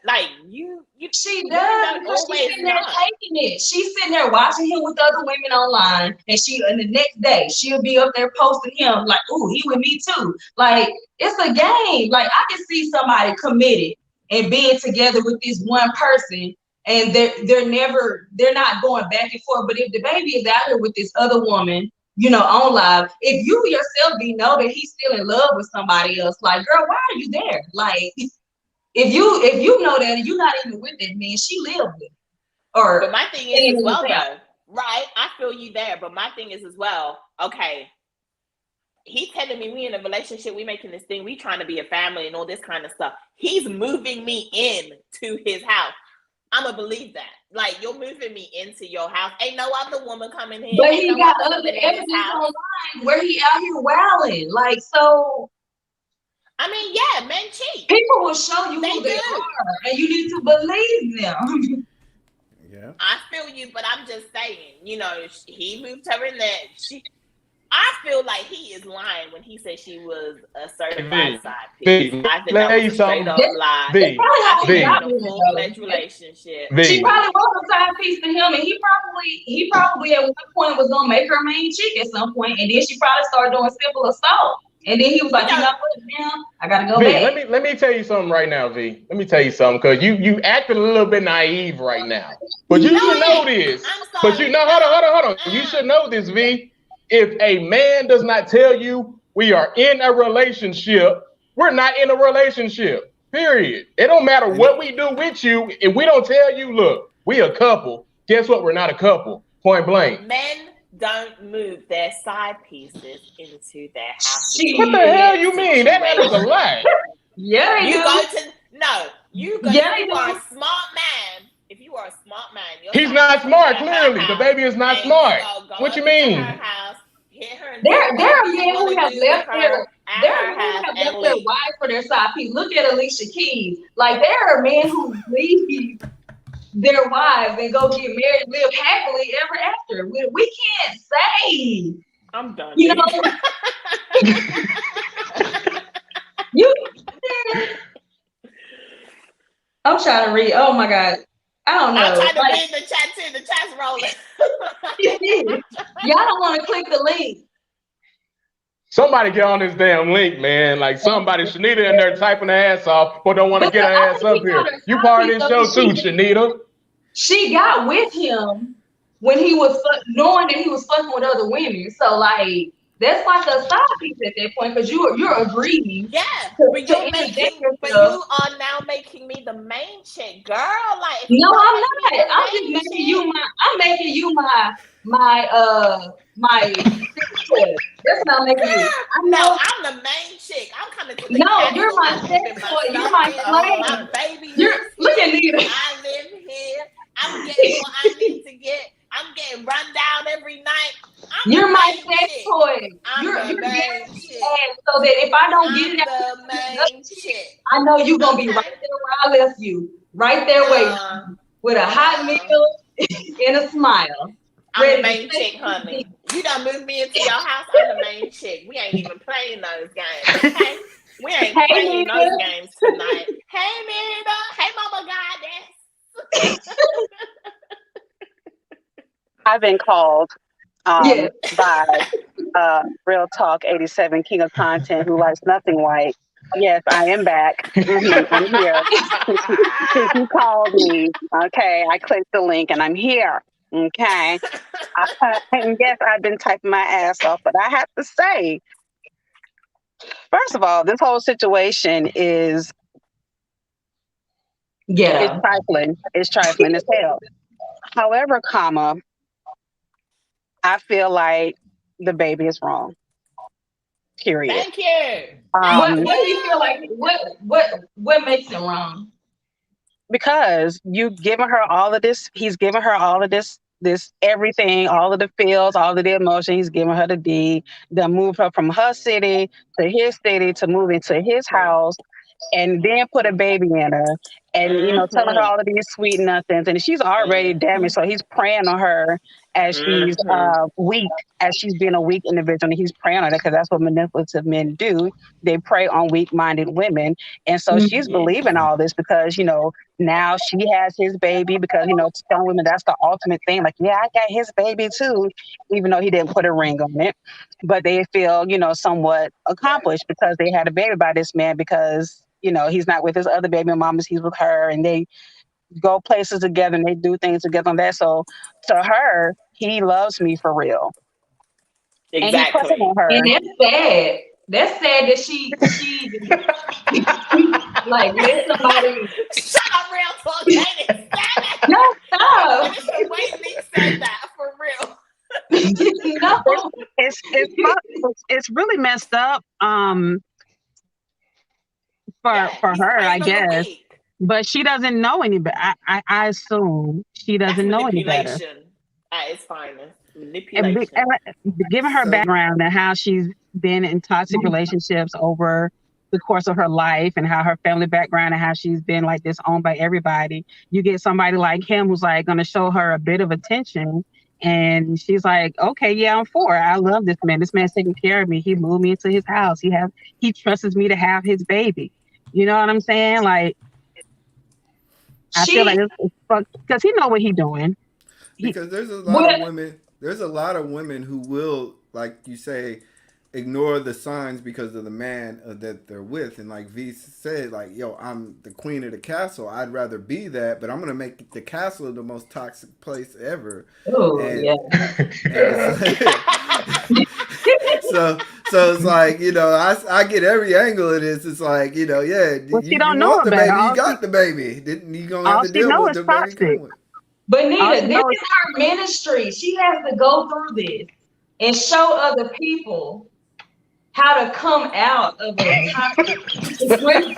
like you. She does because she's sitting there taking it. She's sitting there watching him with other women online, and the next day she'll be up there posting him like, "Ooh, he with me too." Like it's a game. Like I can see somebody committed and being together with this one person, and they're not going back and forth. But if DaBaby is out here with this other woman, you know, on live, if you yourself know that he's still in love with somebody else, like, girl, why are you there? Like. If you know that and you're not even with that man, she lived with. But my thing is as well, though, right? I feel you there. But my thing is as well, okay, he's telling me we in a relationship, we making this thing, we trying to be a family and all this kind of stuff. He's moving me in to his house. I'm gonna believe that. Like, you're moving me into your house. Ain't no other woman coming in. But he got other evidence online where he out here wilding. Like, so. I mean, yeah, men cheat. People will show you who they are, and you need to believe them. Yeah, I feel you, but I'm just saying, you know, he moved her in there. I feel like he is lying when he said she was a certified side piece. I think that was a straight up lie. I think they had a full-fledged relationship. She probably was a side piece to him, and he probably at one point was gonna make her main chick at some point, and then she probably started doing simple assault. And then he was like, you know what, man, I gotta go back. Let me tell you something right now, V. Let me tell you something, because you acting a little bit naive right now. But you should know this. But you know, hold on. You should know this, V. If a man does not tell you we are in a relationship, we're not in a relationship. Period. It don't matter what we do with you. If we don't tell you, look, we a couple, guess what? We're not a couple. Point blank. Men don't move their side pieces into their house. What the hell you mean? That is a lie. Yeah, you are a smart man. If you are a smart man, he's not smart. Clearly, DaBaby is not smart. What you mean? There are men who have left their wife for their side piece. Look at Alicia Keys. Like, there are men who leave their wives and go get married, live happily ever after. We can't say. I'm done. You know, I'm trying to read. Oh my God. I don't know. I'm trying to read the chat too. The chat's rolling. Y'all don't want to click the link. Somebody get on this damn link, man. Like somebody, Shanita in there typing her ass off, but don't want to get her ass up here. You part of this show too, Shanita. She got with him when he was knowing that he was fucking with other women. So like, that's like a side piece at that point because you're agreeing. Yeah, but you are now making me the main chick, girl. Like, no, I'm not. I'm just making you my. I'm making you my choice. That's not making you. I'm the main chick. I'm coming to the castle. You're my sex toy. You're my slave. My baby. Look at Nita. I live here. I'm getting what I need to get. I'm getting run down every night. You're my sex toy. You're getting so that if I don't get it, the main chick. I know you're gonna be right there where I left you, right there waiting with a hot meal and a smile. I'm the main chick, honey. You done moved me into your house. I'm the main chick. We ain't even playing those games. Okay? We ain't playing those games tonight. Hey, Nita. Hey, Mama Goddess. I've been called by Real Talk 87 King of Content who likes nothing white. Yes, I am back. I'm here. You called me. Okay, I clicked the link and I'm here. Okay. And yes, I've been typing my ass off, but I have to say, first of all, this whole situation is it's trifling. It's trifling as hell. However, I feel like DaBaby is wrong. Period. Thank you. What do you feel like? What makes it wrong? Because you've given her all of this. He's given her all of this everything, all of the feels, all of the emotion. He's given her the deed. Then move her from her city to his city to move into his house, and then put a baby in her, and telling her all of these sweet nothings, and she's already damaged. So he's preying on her as she's weak, as she's being a weak individual, and he's preying on her because that's what manipulative men do. They prey on weak-minded women, and so she's believing all this because now she has his baby because some women, that's the ultimate thing. Like, yeah, I got his baby too, even though he didn't put a ring on it, but they feel somewhat accomplished because they had a baby by this man because he's not with his other baby mamas, he's with her, and they go places together and they do things together on that. So to her, he loves me for real. Exactly. And that's sad. That's sad that she like let somebody shut up, Real Talk. No, stop. It's the way Lee said that for real. No. It's really messed up. For her, I guess, but she doesn't know any better. I assume she doesn't know any better. At its finest, manipulation. Given her background and how she's been in toxic relationships over the course of her life, and how her family background and how she's been like disowned by everybody, you get somebody like him who's like going to show her a bit of attention. And she's like, okay, yeah, I'm for it. I love this man. This man's taking care of me. He moved me into his house. He trusts me to have his baby. You know what I'm saying? Like, I feel like it's fucked because he know what he's doing. Because there's a lot of women. There's a lot of women who will, like you say, ignore the signs because of the man that they're with. And like Vee said, like, yo, I'm the queen of the castle. I'd rather be that, but I'm gonna make the castle the most toxic place ever. Oh, yeah. So it's like, I get every angle of this. It's like, well, you don't know the baby. You got the baby. You gonna have to deal with the baby. But Nita, this is her ministry. She has to go through this and show other people how to come out of a toxic situation.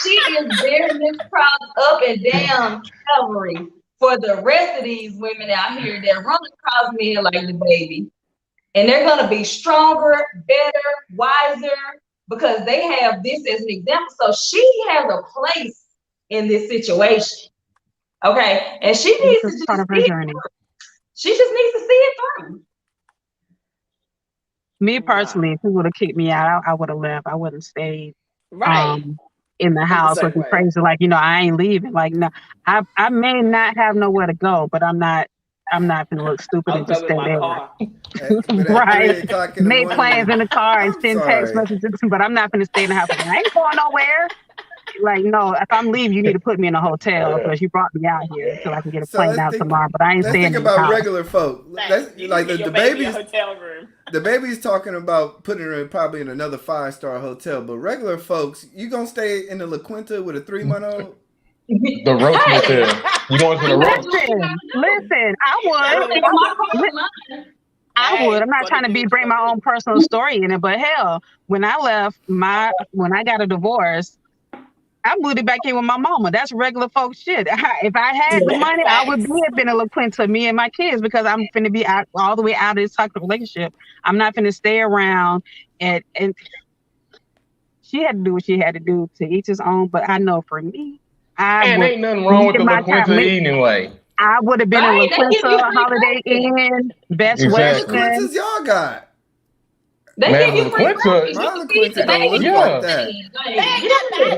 She is bearing this cross up and down Calvary for the rest of these women out here that run across men like DaBaby. And they're going to be stronger, better, wiser, because they have this as an example. So she has a place in this situation. Okay. And she needs to just see it through. She just needs to see it through. Me personally, if he would have kicked me out, I would have left. I wouldn't stay in the house looking crazy. Like, I ain't leaving. Like, no, I may not have nowhere to go, but I'm not gonna look stupid and just stay there. Right. Make plans in the car and send text messages, but I'm not gonna stay in the house. I ain't going nowhere. Like, no, if I'm leaving, you need to put me in a hotel because you brought me out here so I can get a plane out tomorrow. But I ain't staying in the about house. regular folk. That's like the baby's hotel room. The baby's talking about putting her probably in another 5-star hotel, but regular folks, you gonna stay in the La Quinta with a 3-month-old? The roach motel. You going to the roach? Listen, I would. I'm not trying to bring my own personal story in it, but hell, when I got a divorce, I moved it back in with my mama. That's regular folks shit. If I had the money, I would have been a La Quinta, me and my kids, because I'm finna be out all the way out of this toxic relationship. I'm not finna stay around and she had to do what she had to do, to each his own. But I know for me, ain't nothing wrong with the La Quinta anyway. I would have been a La Quinta, Holiday Inn, Best Western. What Quintas y'all got? They give you free Quinta don't look like that. They ain't got that,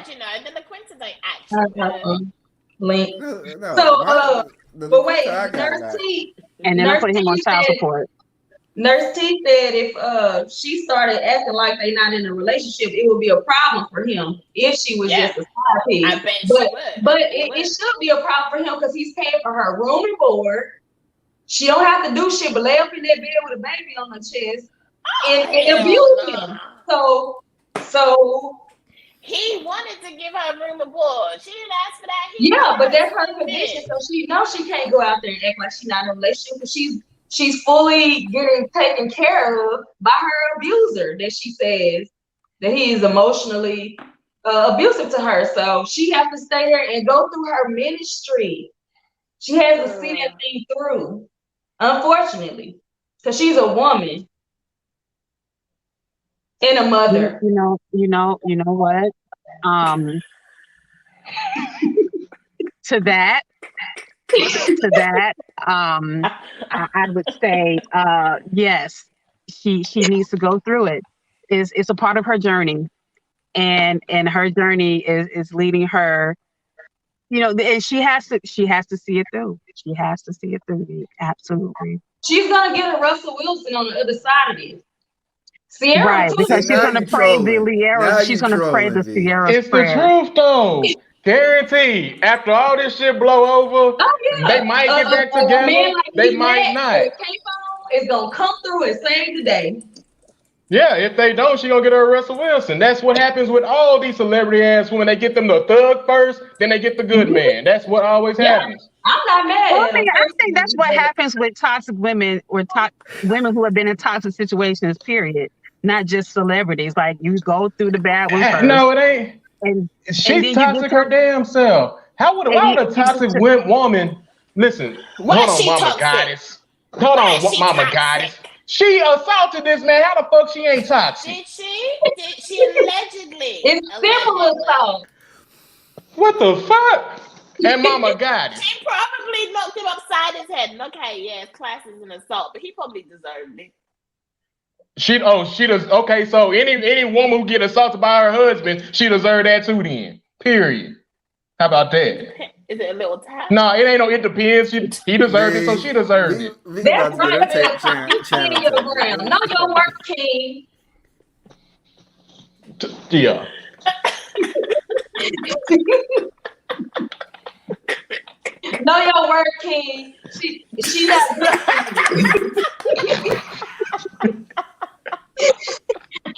you know. The La Quintas ain't actually. But wait, Nurse T. And then I put him on child support. Nurse T said if she started acting like they not in a relationship, it would be a problem for him if she was just a side piece. I bet she would. But it should be a problem for him because he's paying for her room and board. She don't have to do shit but lay up in that bed with a baby on her chest and abuse him. So he wanted to give her room and board. She didn't ask for that. But that's her condition. So she knows she can't go out there and act like she's not in a relationship because she's fully getting taken care of by her abuser, that she says that he is emotionally abusive to her. So she has to stay there and go through her ministry. She has to see that thing through, unfortunately, because she's a woman and a mother. You know what? To that, I would say, yes, she needs to go through it. It's a part of her journey, and her journey is leading her. And she has to see it through. She has to see it through. Absolutely. She's gonna get a Russell Wilson on the other side of it. Sierra, right? Because she's gonna pray the Sierra. She's gonna pray the Sierra. It's the truth, though. Guaranteed. After all this shit blow over, they might get back together. They might not. It's gonna come through and save the day. Yeah, if they don't, she gonna get her a Russell Wilson. That's what happens with all these celebrity ass women. They get them the thug first, then they get the good man. That's what always happens. I'm not mad. Well, I think that's what happens with toxic women or women who have been in toxic situations. Period. Not just celebrities. Like, you go through the bad ones first. No, it ain't. She's toxic her damn self. Why would a toxic woman listen? Hold on, Mama Goddess. Hold on, Mama Goddess. She assaulted this man. How the fuck she ain't toxic? Did she allegedly? It's simple assault. What the fuck? And Mama Goddess. She probably knocked him upside his head. And okay, yes, class is an assault, but he probably deserved it. She does. Okay, so any woman who get assaulted by her husband, she deserve that too. Then, period. How about that? Is it a little tap? No, it ain't no. It depends. He deserved it, so she deserved it. That's right. Know your work, King. Yeah. Know your work, King. She not.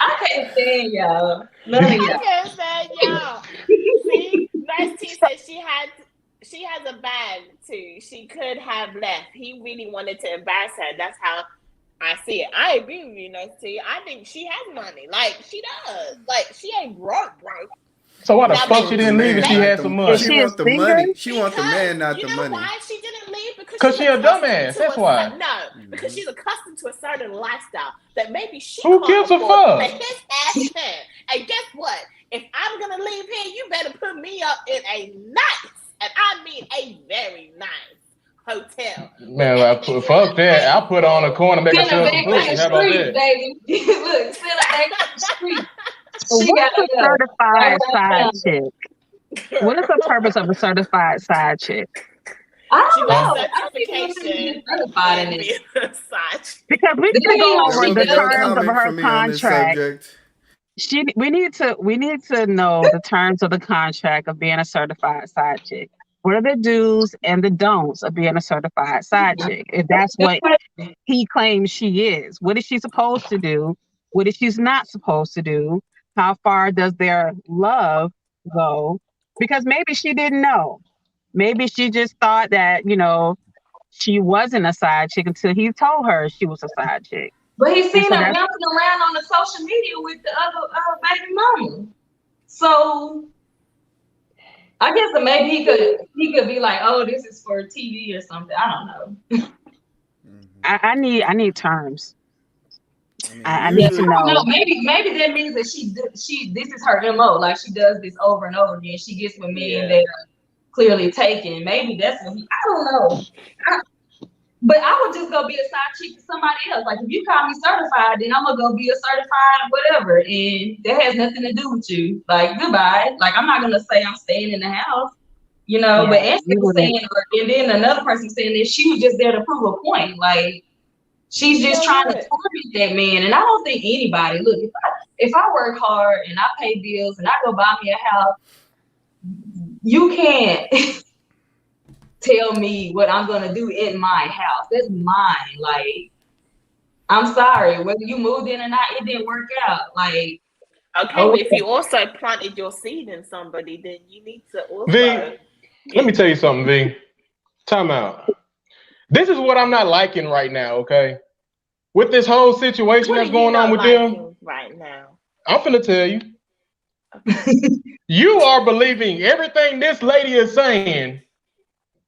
I can't stand y'all. I can't stand y'all. See, Nice T said she has a bag too. She could have left. He really wanted to embarrass her. That's how I see it. I agree with you, Nice T. I think she has money. Like, she does. Like, she ain't broke. So why the fuck she didn't leave if she had some money? She wants the money. She wants the man, not the money. You know why she didn't leave? Because she a dumbass. That's why. No, because she's accustomed to a certain lifestyle that maybe she Who gives a fuck? His ass can. And guess what? If I'm gonna leave here, you better put me up in a nice, and I mean a very nice hotel. Man, fuck that. I'll put her on a corner, make her sell some pussy. How about that? Baby. Look, sell it back on the street. What's a certified side chick? What is the purpose of a certified side chick? I don't know. Certification certified in this. Because we can go over the terms of her contract. We need to know the terms of the contract of being a certified side chick. What are the do's and the don'ts of being a certified side chick? If that's what he claims she is, what is she supposed to do? What is she's not supposed to do? How far does their love go? Because maybe she didn't know. Maybe she just thought that, she wasn't a side chick until he told her she was a side chick. But he's seen her bouncing around on the social media with the other baby mama. So I guess that maybe he could be like, oh, this is for TV or something. I don't know. I need terms. I need to know. No, maybe that means that she this is her MO. Like she does this over and over again. She gets with men that are clearly taken. Maybe that's what I don't know. But I would just go be a side chick to somebody else. Like if you call me certified, then I'm gonna go be a certified whatever, and that has nothing to do with you. Like goodbye. Like I'm not gonna say I'm staying in the house, But Ashley was saying, and then another person saying that she was just there to prove a point. Like she's just trying to torment that man. And I don't think anybody. Look, if I work hard and I pay bills and I go buy me a house, you can't tell me what I'm gonna do in my house. That's mine. Like, I'm sorry, whether you moved in or not, it didn't work out. Like, okay, but if you also planted your seed in somebody, then you need to also. Vee, let me tell you something, Vee. Time out. This is what I'm not liking right now. Okay, with this whole situation that's going on with them right now, I'm finna tell you. You are believing everything this lady is saying.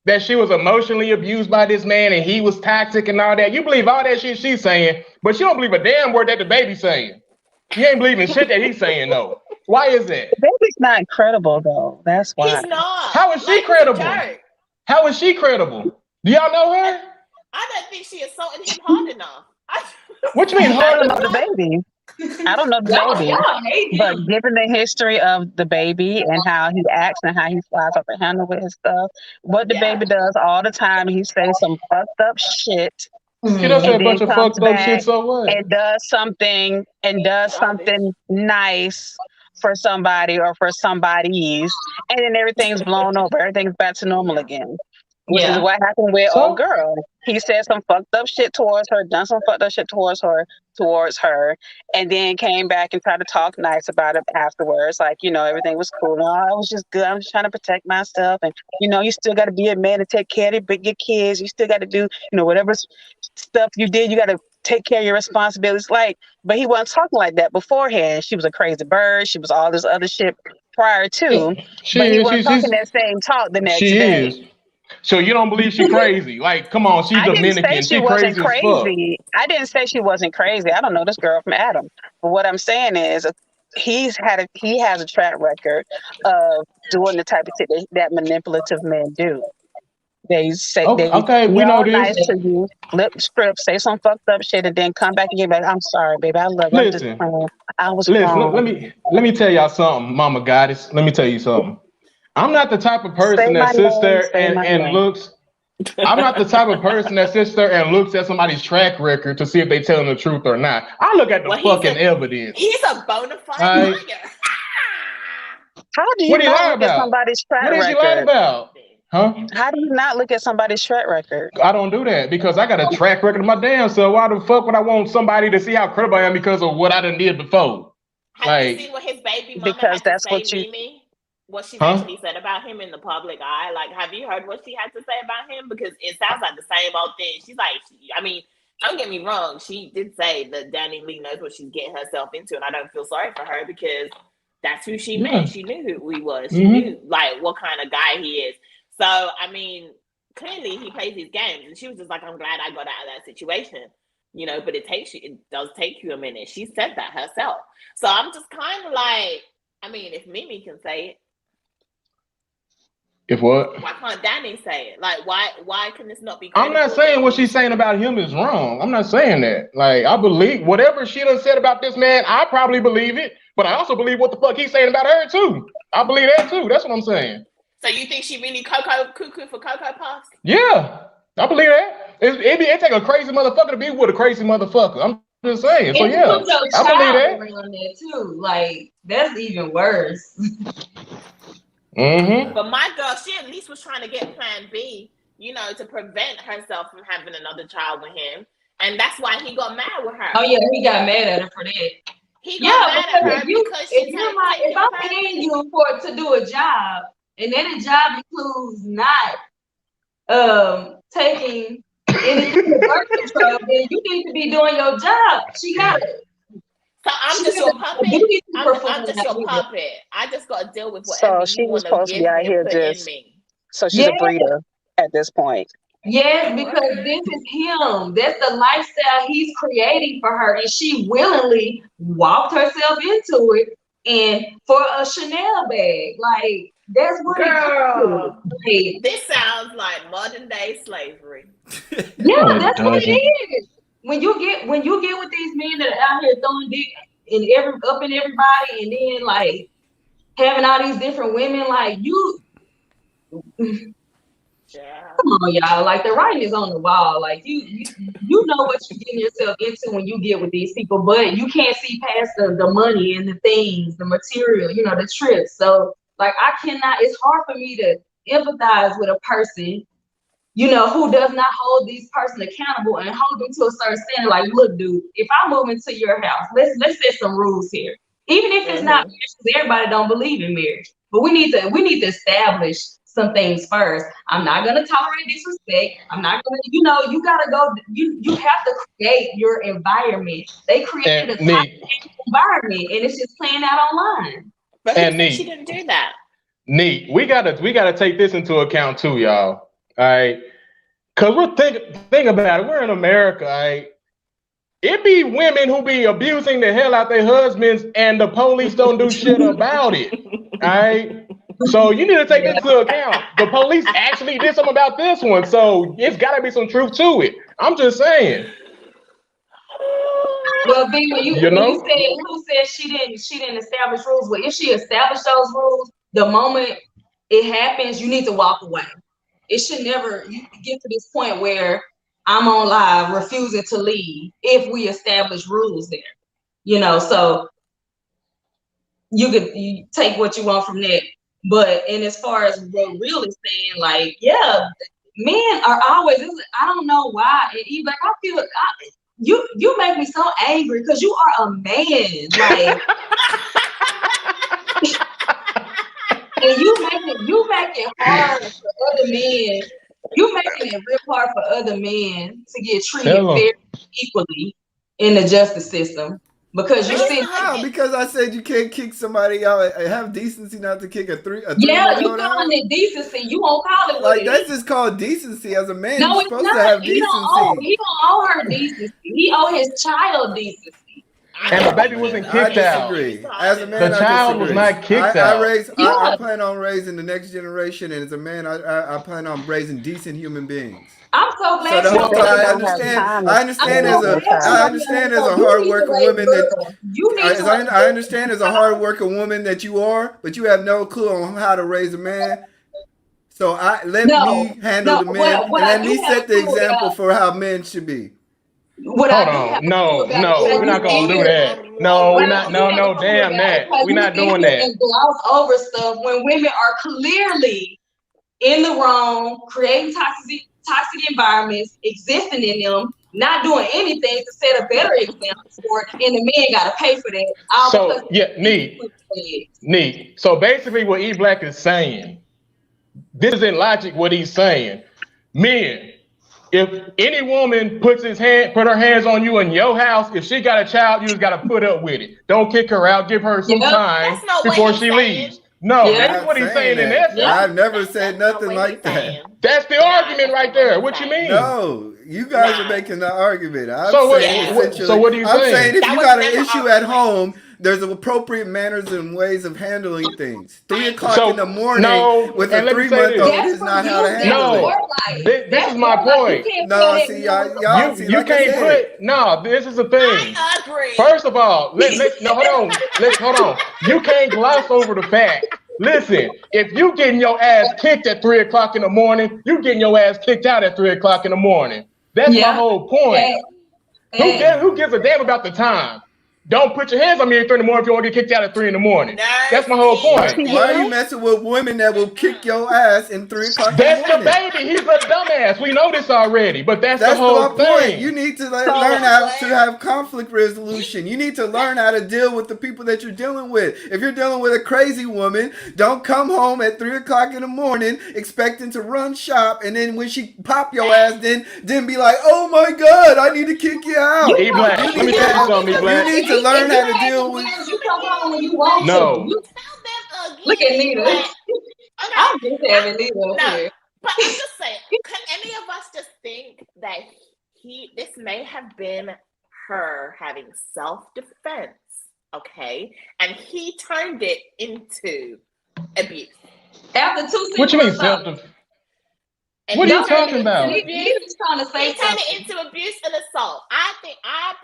That she was emotionally abused by this man and he was toxic and all that. You believe all that shit she's saying, but you don't believe a damn word that DaBaby's saying. You ain't believing shit that he's saying, though. Why is that? DaBaby's not credible, though. That's why. He's not. How is she credible? How is she credible? Do y'all know her? I don't think she assaulted him hard enough. What you mean hard enough? DaBaby. I don't know DaBaby, but given the history of DaBaby and how he acts and how he flies up the handle with his stuff, what DaBaby does all the time, he says some fucked up shit. He does say a bunch of fucked up shit, so what? And does something nice for somebody or for somebody's, and then everything's blown over. Everything's back to normal again. Which is what happened with old girl. He said some fucked up shit towards her, done some fucked up shit towards her, and then came back and tried to talk nice about it afterwards. Like, everything was cool. No, I was just good. I'm just trying to protect myself. And, you still got to be a man to take care of your kids. You still got to do, whatever stuff you did, you got to take care of your responsibilities. Like, but he wasn't talking like that beforehand. She was a crazy bird. She was all this other shit prior to. But he wasn't talking that same talk the next day. Is. So you don't believe she's crazy? Like, come on, she's Dominican. She's crazy as fuck. I didn't say she wasn't crazy. I don't know this girl from Adam. But what I'm saying is he has a track record of doing the type of shit that manipulative men do. They say we know this. Nice to you, lip strip, say some fucked up shit, and then come back and get back. I'm sorry, baby. I love you. Listen, I was wrong. Let me tell y'all something, Mama Goddess. Let me tell you something. I'm not the type of person that sits there and looks. I'm not the type of person that sits there and looks at somebody's track record to see if they're telling the truth or not. I look at the fucking evidence. He's a bona fide liar. How do you not look at somebody's track record? What is he lying about? Huh? How do you not look at somebody's track record? I don't do that because I got a track record of my damn self. Why the fuck would I want somebody to see how credible I am because of what I done did before? Have you seen what his baby mama because had that's to say, what you. Mimi? What she actually said about him in the public eye. Like, have you heard what she had to say about him? Because it sounds like the same old thing. She's like, don't get me wrong. She did say that DaniLeigh knows what she's getting herself into, and I don't feel sorry for her because that's who she met. She knew who he was. She knew like what kind of guy he is. So, clearly he plays these games, and she was just like, I'm glad I got out of that situation. But it does take you a minute. She said that herself. So I'm just kind of like, if Mimi can say it. If what? Why can't Danny say it? Like, why can this not be credible? I'm not saying what she's saying about him is wrong. I'm not saying that. Like, I believe whatever she done said about this man, I probably believe it. But I also believe what the fuck he's saying about her, too. I believe that, too. That's what I'm saying. So you think she really cuckoo for Cocoa Puffs? Yeah, I believe that. It take a crazy motherfucker to be with a crazy motherfucker. I'm Just saying. So And yeah, put your I believe that. around that too. Like that's even worse. Mm-hmm. But my girl, she at least was trying to get Plan B, to prevent herself from having another child with him, and that's why he got mad with her. Oh yeah, he got mad at her for that. He got mad at her because she's if I'm paying you to do a job, and then the job includes not taking anything to birth control, then you need to be doing your job. She got it. So I'm just your puppet. I'm just your puppet. I just got to deal with whatever you want to give me and put in me. So she's a breeder at this point. Yes, because this is him. That's the lifestyle he's creating for her, and she willingly walked herself into it. And for a Chanel bag, like that's what girl. This sounds like modern day slavery. Yeah, that's what it is. When you get with these men that are out here throwing dick up in everybody, and then like having all these different women, like you. Yeah. Come on, y'all. Like the writing is on the wall. Like you know what you're getting yourself into when you get with these people, but you can't see past the money and the things, the material, the trips. So like it's hard for me to empathize with a person, who does not hold these person accountable and hold them to a certain standard. Like, look, dude, if I move into your house, let's set some rules here. Even if it's not marriage, because everybody don't believe in marriage. But we need to establish some things first. I'm not gonna tolerate disrespect. I'm not gonna, you gotta go. You have to create your environment. They created a toxic environment, and it's just playing out online. But she didn't do that. Neat. We gotta take this into account too, y'all. All right, cause we're think about it. We're in America, all right. It be women who be abusing the hell out their husbands, and the police don't do shit about it. All right. So you need to take this into account. The police actually did something about this one, so it's got to be some truth to it. I'm just saying. Well, Vee, you said who said she didn't establish rules. Well, if she established those rules, the moment it happens, you need to walk away. It should never get to this point where I'm on live refusing to leave if we establish rules there. So you take what you want from that. But and as far as what Real is saying, like, yeah, men are always. I don't know why. And like, I feel you make me so angry because you are a man, like, and you make it hard for other men. You making it real hard for other men to get treated very equally in the justice system. Because you see how? Because I said you can't kick somebody out. Have decency not to kick a three. Yeah, you calling it decency. You won't call it like that's just called decency. As a man, no, you're supposed to have decency. He don't owe her decency. He owe his child decency. And the baby wasn't kicked out. As a man, the child was not kicked out. I plan on raising the next generation, and as a man, I plan on raising decent human beings. I'm so glad. So I understand as a hardworking woman that I understand as a hardworking woman that you are, but you have no clue on how to raise a man. So let me handle the men, and let me set the example for how men should be. Hold on, no, we're not gonna do that. No, we're not. No, damn that. We're not doing that. And gloss over stuff when women are clearly in the wrong, creating toxic environments, existing in them, not doing anything to set a better example for it, and the men got to pay for that. So yeah, neat. So basically, what E Black is saying, this isn't logic. What he's saying, men. If any woman put her hands on you in your house, if she got a child, you just got to put up with it. Don't kick her out. Give her some time before she leaves. No, that's what he's saying in essence. I've never said nothing like that. That's the argument right there. What you mean? No, you guys are making the argument. So what are you saying? I'm saying if you got an issue at home, there's appropriate manners and ways of handling things. 3 o'clock in the morning with a 3-month-old is not how to handle it. This is my point. No, see, y'all see, you can't put. No, this is the thing. I agree. First of all, hold on. You can't gloss over the fact. Listen, if you getting your ass kicked at 3 o'clock in the morning, you getting your ass kicked out at 3 o'clock in the morning. That's my whole point. Who gives a damn about the time? Don't put your hands on me at 3 in the morning if you want to get kicked out at 3 in the morning. That's my whole point. Why are you messing with women that will kick your ass in 3 o'clock in the morning? That's DaBaby. He's a dumbass. We know this already, but that's the whole thing. You need to learn how to have conflict resolution. You need to learn how to deal with the people that you're dealing with. If you're dealing with a crazy woman, don't come home at 3 o'clock in the morning expecting to run shop, and then when she pop your ass, then be like, oh my God, I need to kick you out. E Black, let me tell you something, E Black. You need to learn how to deal with. You come home when you want No. to. Look at Nita. I'm just having Nita up here. But I'm just saying, can any of us just think that this may have been her having self-defense, okay? And he turned it into abuse. After 2 What you mean self-defense? What are you talking about? He's trying to say he turned it into abuse and assault. I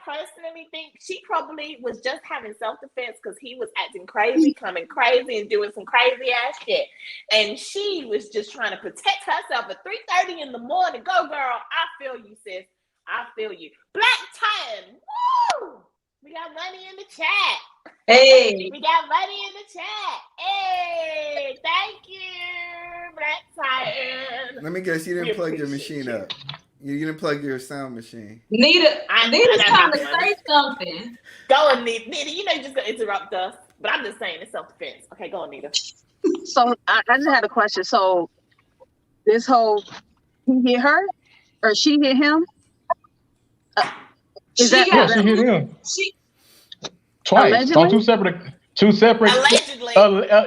personally think she probably was just having self-defense because he was acting crazy, coming crazy, and doing some crazy ass shit. And she was just trying to protect herself at 3:30 in the morning. Go, girl. I feel you, sis. I feel you. Black Titan. Woo! We got money in the chat. Hey. We got money in the chat. Hey, thank you, Black Titan. Let me guess, you didn't plug your machine up. You didn't plug your sound machine. Nita's trying to say something. Go on, Nita. You know you're just going to interrupt us. But I'm just saying it's self-defense. Okay, go on, Nita. So I just had a question. So this whole, he hit her? Or she hit him? She hit him. Twice. Allegedly? On two separate. Allegedly.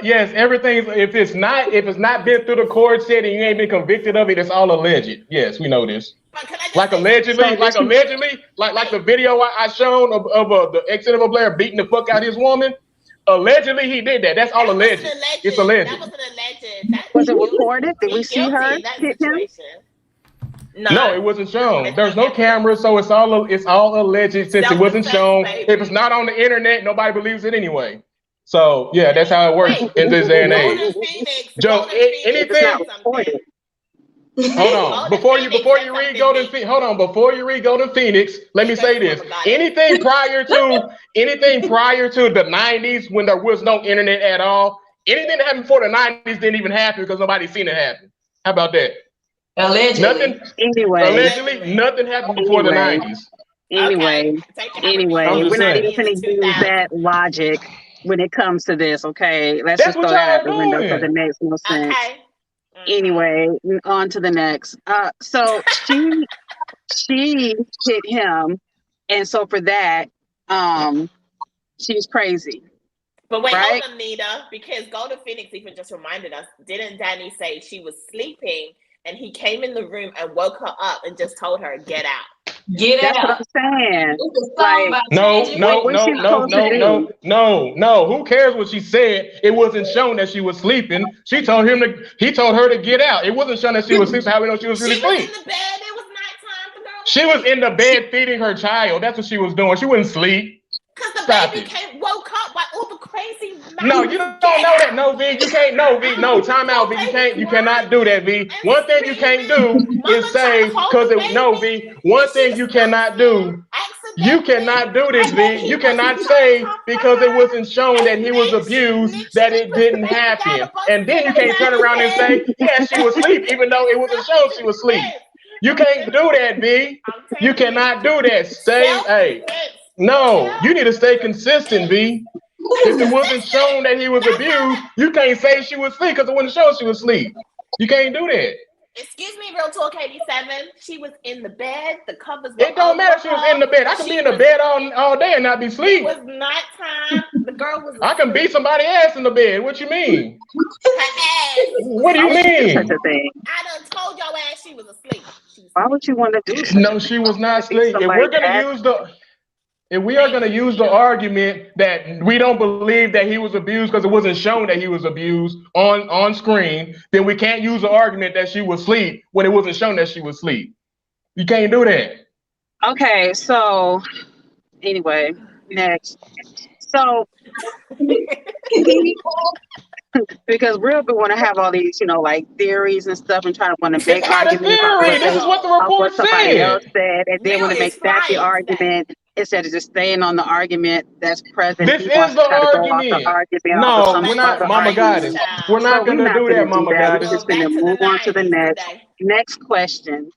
Yes, everything. If it's not been through the court setting, you ain't been convicted of it. It's all alleged. Yes, we know this. Like allegedly, like the video I shown of the ex-NFL player beating the fuck out his woman. Allegedly, he did that. That's all alleged. It's alleged. That wasn't alleged. Was it recorded? Did we see her hit him? No, it wasn't shown. There's no camera, so it's all alleged since it wasn't shown. If it's not on the internet, nobody believes it anyway. So yeah, that's how it works in this day and age. Joe, anything. Hold on. Before you read Golden Phoenix, let me say this. Anything prior to the 90s when there was no internet at all, anything that happened before the 90s didn't even happen because nobody's seen it happen. How about that? Allegedly. Allegedly, nothing happened before the 90s. Anyway, we're not even going to use that logic when it comes to this, okay? Let's just throw that out the window because it makes no sense. Okay. Anyway, on to the next. So she hit him, and so for that, she's crazy. But wait, hold on, Nita, because Golden Phoenix even just reminded us, didn't Danny say she was sleeping and he came in the room and woke her up and just told her, get out? That's what I'm saying. No. Who cares what she said? It wasn't shown that she was sleeping. He told her to get out. It wasn't shown that she was sleeping. How we know she was really asleep? She was in the bed. It was nighttime. The girl she was in the bed feeding her child. That's what she was doing. She wouldn't sleep. Because the baby woke up by all the crazy. No, you don't know that. No, V, you can't. No, V, no. Time out, V. You cannot do that, V. One thing you can't do is say because V. One thing you cannot do. You cannot do this, V. You cannot say because it wasn't shown that he was abused that it didn't happen, and then you can't turn around and say, yeah, she was asleep, even though it wasn't shown she was asleep. You can't do that, V. You cannot do that. Say, hey. No, you need to stay consistent, V. If it wasn't shown that he was abused, you can't say she was asleep because it wasn't shown she was asleep. You can't do that. Excuse me, Real Talk 87. She was in the bed. The covers were It don't matter if she was in the bed. I can be in the bed all day and not be asleep. It was nighttime. The girl was asleep. I can beat somebody's ass in the bed. What you mean? Her ass. What do you mean? I done told your ass she was asleep. Why would you want to do that? No, she was not asleep. If we are going to use the argument that we don't believe that he was abused because it wasn't shown that he was abused on screen, then we can't use the argument that she was asleep when it wasn't shown that she was asleep. You can't do that. Okay, so anyway, next. So this Because we want to have all these, like theories and stuff, and try to want to make It's not a arguments theory. This is what the report what somebody else said. said, and then Neil want to make is that the flying argument instead of just staying on the argument that's present. This He is wants the to try to go off the argument. argument No, off of some we're not, other Mama argument. Goddess. We're So not we're gonna not do going that, to do Mama that. We're Goddess. just going to move on to the next question.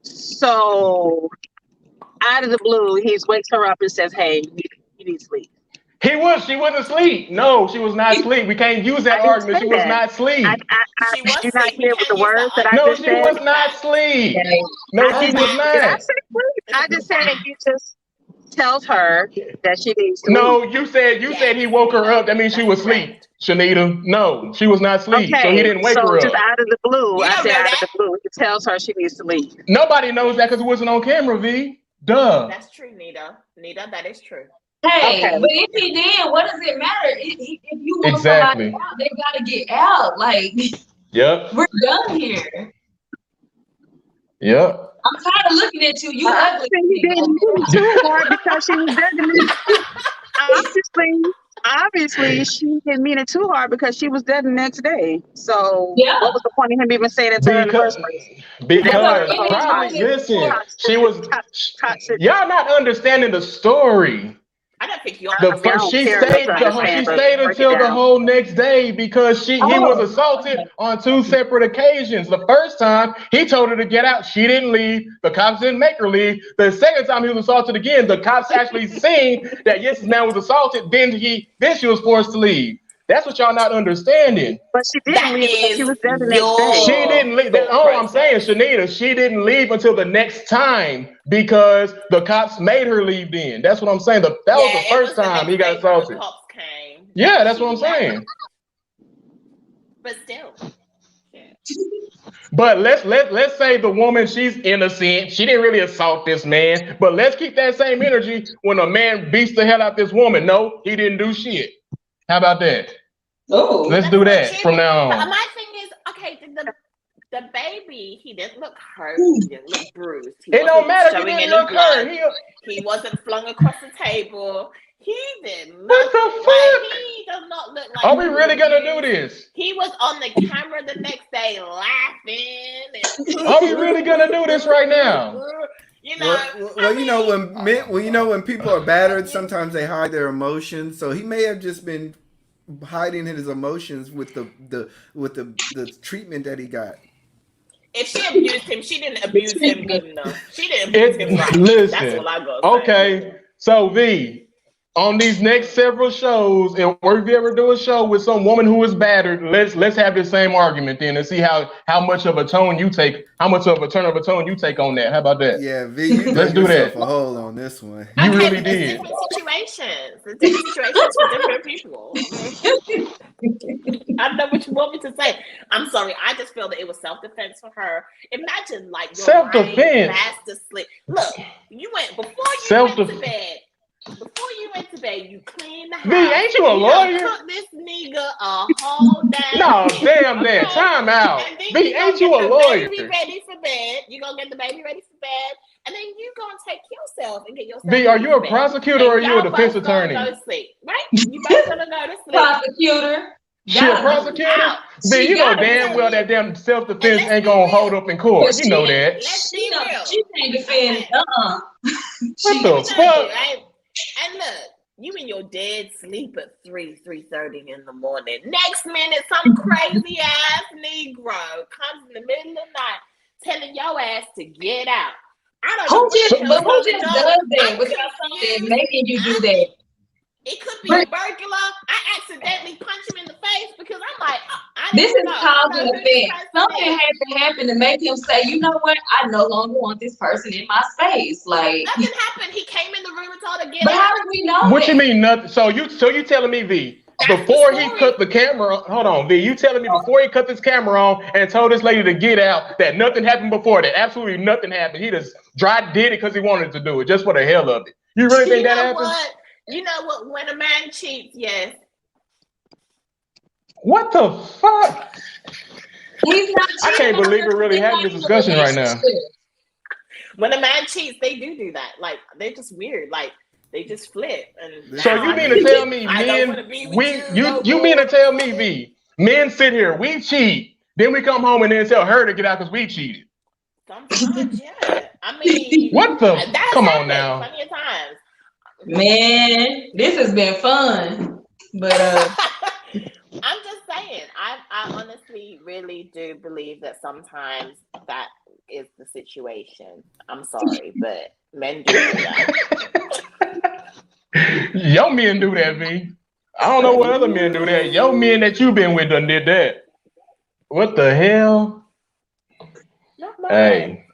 So out of the blue, he wakes her up and says, "Hey, you need sleep." She wasn't asleep. No, she was not asleep. We can't use that argument. She was not asleep. She was Did you not asleep. hear with the words that I No, just she said? was not asleep. No, she was Did I not. say sleep? I just said that he just tells her that she needs to No, leave. you said he woke her up. That means she was asleep, Shanita. No, she was not asleep. So he didn't wake her just up. out of the blue, You I don't said know out that. of the blue, he tells her she needs to leave. Nobody knows that because it wasn't on camera, V. Duh. That's true, Nita. Nita, that is true. Hey, but if he did, what does it matter? If you want Exactly. somebody out, they gotta get out. Like, yep, we're done here. Yep. I'm tired of looking at you. You ugly. He didn't mean too hard because she was dead. Obviously, she didn't mean it too hard because she was dead the next day. So, what was the point of him even saying it to her in the first place? Because probably, listen, she was, y'all not understanding the story. I don't think you're. She stayed until the whole next day because he was assaulted on 2 separate occasions. The first time he told her to get out, she didn't leave. The cops didn't make her leave. The second time he was assaulted again, the cops actually seen that yes, this man was assaulted. Then she was forced to leave. That's what y'all not understanding. But she didn't leave because she was dead the next day. She didn't leave. That's all I'm saying, Shanita. She didn't leave until the next time because the cops made her leave then. That's what I'm saying. That was the first time he got assaulted. The cops came. Yeah, that's what I'm saying. But still. Yeah. But let's say the woman, she's innocent. She didn't really assault this man. But let's keep that same energy when a man beats the hell out this woman. No, he didn't do shit. How about that? Oh, let's do that from now on. But my thing is, okay, the baby, he didn't look hurt, he didn't look bruised. It don't matter if he didn't look hurt. He wasn't flung across the table. He did not. What the fuck? He does not look like. Are we really gonna do this? He was on the camera the next day laughing. Are we really gonna do this right now? When people are battered, sometimes they hide their emotions. So he may have just been hiding his emotions with the treatment that he got. If she abused him, she didn't abuse him good enough. She didn't abuse him right. Listen, that's what I go. Okay, so V, on these next several shows, and if you ever do a show with some woman who is battered, let's have the same argument then and see how much of a tone you take, how much of a turn of a tone you take on that. How about that? Yeah, V, let's do that. A hole on this one. You really did. Different situations for different people. I don't know what you want me to say. I'm sorry. I just feel that it was self-defense for her. Imagine like your self-defense. Fast to sleep. Look, you went before you went to bed. Before you went to bed, you cleaned the house. V, ain't you a lawyer? Cook this nigga a whole day. No, damn that. Time out. V, ain't you a lawyer? Baby ready for bed. You gonna get the baby ready for bed, and then you gonna take yourself and get yourself. V, are you a prosecutor or are you a defense attorney? Go to sleep, right? You both gonna go to sleep. Prosecutor. She a prosecutor? V, you know damn well that damn self-defense ain't gonna hold up in court. You know that. Let's be real. She can't defend. What the fuck? Right? And look, you in your dead sleep at 3:30 in the morning. Next minute, some crazy ass Negro comes in the middle of the night telling your ass to get out. I don't know. Who just does that without something making you do that? It could be a burglar. I accidentally punch him in the face because I'm like, this is cause and effect. Something had to happen to make him say, you know what? I no longer want this person in my space. Like nothing happened. He came in the room and told her get out. But how do we know? What you mean nothing? So you telling me, V, before he cut the camera, hold on, V, you telling me before he cut this camera on and told this lady to get out that nothing happened before that? Absolutely nothing happened. He just did it because he wanted to do it, just for the hell of it. You really think that happened? What? You know what? When a man cheats, yes. What the fuck? He's not cheating. I can't believe we're really having this discussion right now. When a man cheats, they do that. Like, they're just weird. Like, They just flip. And so you mean to tell me you mean to tell me, V, men sit here, we cheat, then we come home and then tell her to get out because we cheated. Sometimes, yeah. I mean, what the? Come on now. Plenty of times. Man, this has been fun, but I'm just saying. I honestly really do believe that sometimes that is the situation. I'm sorry, but men do that. Your men do that, V. I don't know what other men do that. Your men that you been with done did that. What the hell? Hey.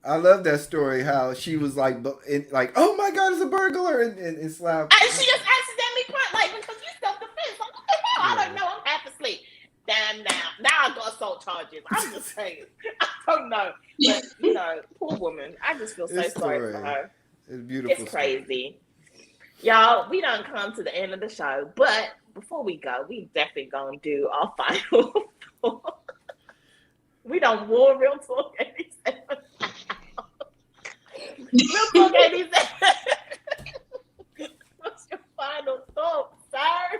I love that story. How she was like, oh my God, it's a burglar, and slapped. And she just accidentally cried, like, because you self-defense. Like, what the hell? I don't know. I'm half asleep. Damn, now I got assault charges. I'm just saying. I don't know, but you know, poor woman. I just feel so sorry for her. It's beautiful. It's crazy, y'all. We don't come to the end of the show, but before we go, we definitely gonna do our final. We don't war real talk 87. Real talk 87. What's your final thought, sir?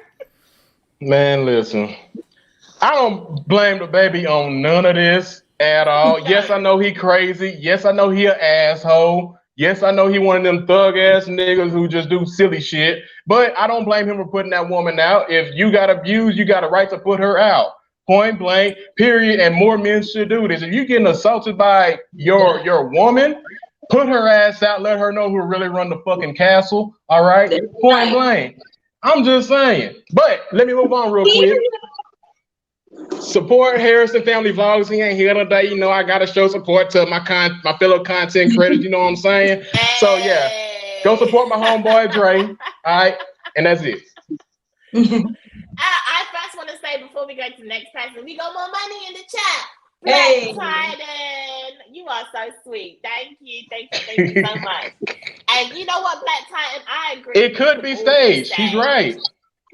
Man, listen. I don't blame DaBaby on none of this at all. Yes, I know he crazy. Yes, I know he an asshole. Yes, I know he one of them thug ass niggas who just do silly shit. But I don't blame him for putting that woman out. If you got abused, you got a right to put her out. Point blank, period. And more men should do this. If you're getting assaulted by your woman, put her ass out. Let her know who really run the fucking castle. All right? Point blank. I'm just saying. But let me move on real quick. Support Harrison Family Vlogs. He ain't here today. You know, I gotta show support to my fellow content creators. You know what I'm saying? So yeah, go support my homeboy Dre. All right, and that's it. I first want to say before we go to the next person, we got more money in the chat. Black Titan, you are so sweet. Thank you so much. And you know what, Black Titan, I agree. It could be staged. She's right.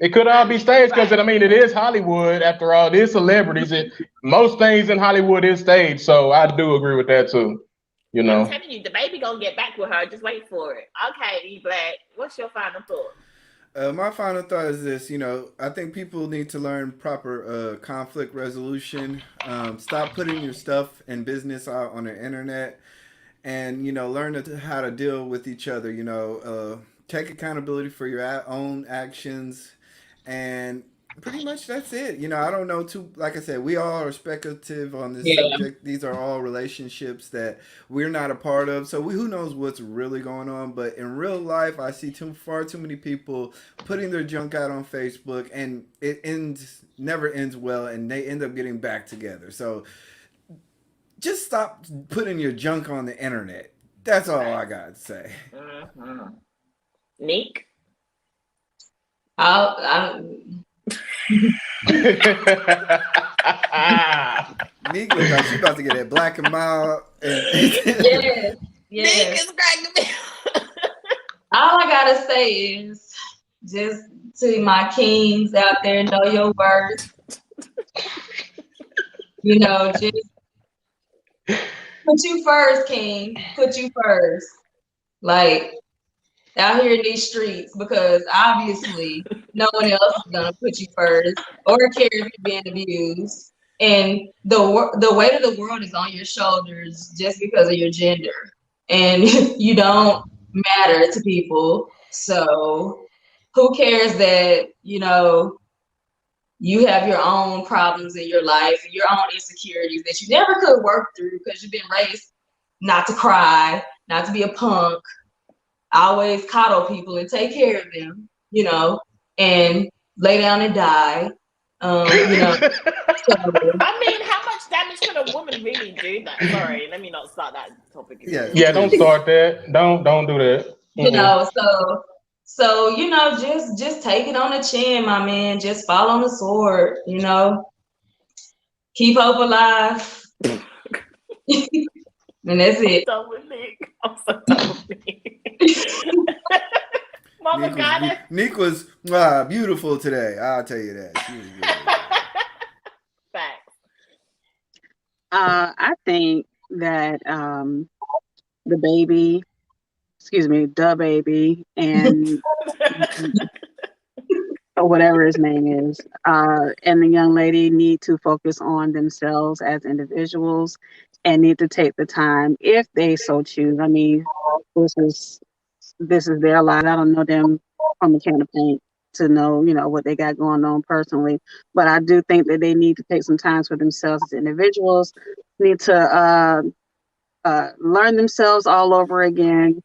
It could all be staged because I mean it is Hollywood after all. It is celebrities. Most things in Hollywood is staged, so I do agree with that too. You know, I'm telling you, DaBaby gonna get back with her. Just wait for it. Okay, E Black, what's your final thought? My final thought is this. You know, I think people need to learn proper conflict resolution. Stop putting your stuff and business out on the internet, and you know, learn how to deal with each other. You know, take accountability for your own actions. And pretty much that's it. You know, I don't know like I said, we all are speculative on this subject. These are all relationships that we're not a part of. So who knows what's really going on. But in real life, I see far too many people putting their junk out on Facebook, and it never ends well, and they end up getting back together. So just stop putting your junk on the internet. That's all I got to say. Mm-hmm. Nick? Nick looks like she's about to get that black and mild. Yes. Nick is cracking me. All I gotta say is just to my kings out there, know your worth. You know, just put you first, King. Put you first. Like, out here in these streets, because obviously no one else is gonna put you first or care if you're being abused. And the weight of the world is on your shoulders just because of your gender, and you don't matter to people. So who cares that you know you have your own problems in your life, your own insecurities that you never could work through because you've been raised not to cry, not to be a punk. Always coddle people and take care of them, you know, and lay down and die. You know. So, I mean, how much damage could a woman really do? That sorry, let me not start that topic again. Yeah, don't start that. Don't do that. You know, so you know, just take it on the chin, my man. Just fall on the sword, you know. Keep hope alive. And that's it. I'm so done with Nick. Mama Nick was beautiful today. I'll tell you that. She was good. Facts. I think that DaBaby DaBaby and or whatever his name is, and the young lady need to focus on themselves as individuals and need to take the time if they so choose. I mean, this is their life. I don't know them from a can of paint to know, what they got going on personally. But I do think that they need to take some time for themselves as individuals, need to learn themselves all over again,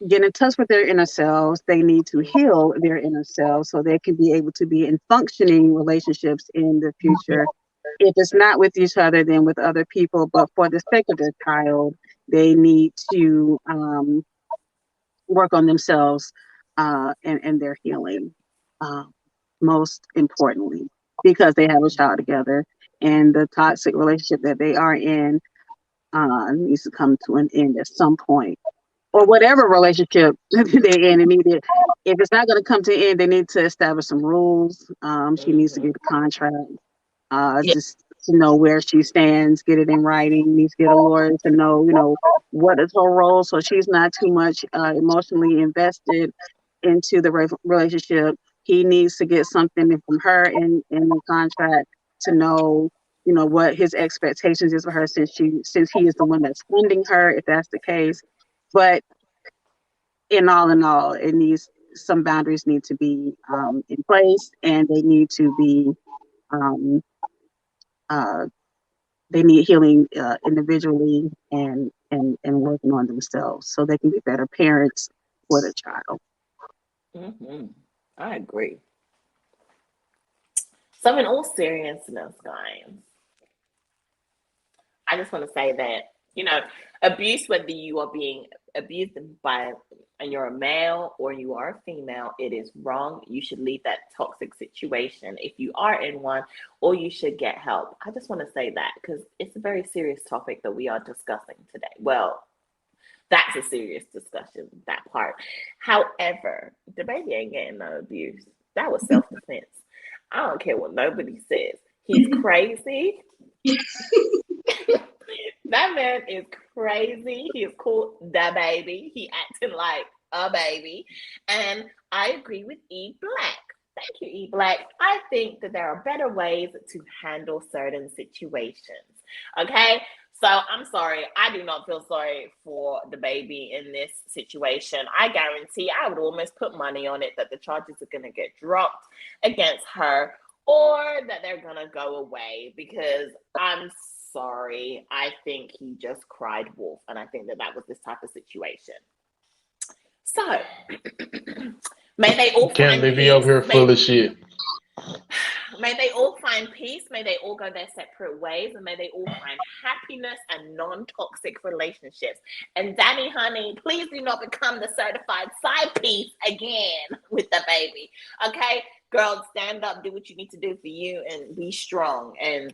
get in touch with their inner selves. They need to heal their inner selves so they can be able to be in functioning relationships in the future. If it's not with each other, then with other people. But for the sake of their child, they need to work on themselves and their healing, most importantly, because they have a child together, and the toxic relationship that they are in needs to come to an end at some point, or whatever relationship they're in. If it's not going to come to an end, they need to establish some rules. She needs to get a contract, just to know where she stands, get it in writing, needs to get a lawyer to know, what is her role, so she's not too much emotionally invested into the relationship. He needs to get something from her in the contract to know, what his expectations is for her, since he is the one that's funding her, if that's the case. But in all, some boundaries need to be in place, and they need to be they need healing individually and working on themselves so they can be better parents for the child. I agree. So in all seriousness, guys, I just want to say that, abuse, whether you are being abused and you're a male or you are a female, it is wrong. You should leave that toxic situation if you are in one, or you should get help. I just want to say that because it's a very serious topic that we are discussing today. Well, that's a serious discussion, that part. However, DaBaby ain't getting no abuse. That was self-defense. I don't care what nobody says. He's crazy. That man is crazy. He is called DaBaby. He acting like a baby. And I agree with E Black. Thank you, E Black. I think that there are better ways to handle certain situations. Okay? So I'm sorry. I do not feel sorry for DaBaby in this situation. I guarantee I would almost put money on it that the charges are going to get dropped against her, or that they're going to go away, because I'm sorry. I think he just cried wolf. And I think that was this type of situation. So, may they all find peace. Candidly over here full of shit. May they all find peace. May they all go their separate ways. And may they all find happiness and non-toxic relationships. And Danny, honey, please do not become the certified side piece again with DaBaby. Okay? Girl, stand up, do what you need to do for you, and be strong. And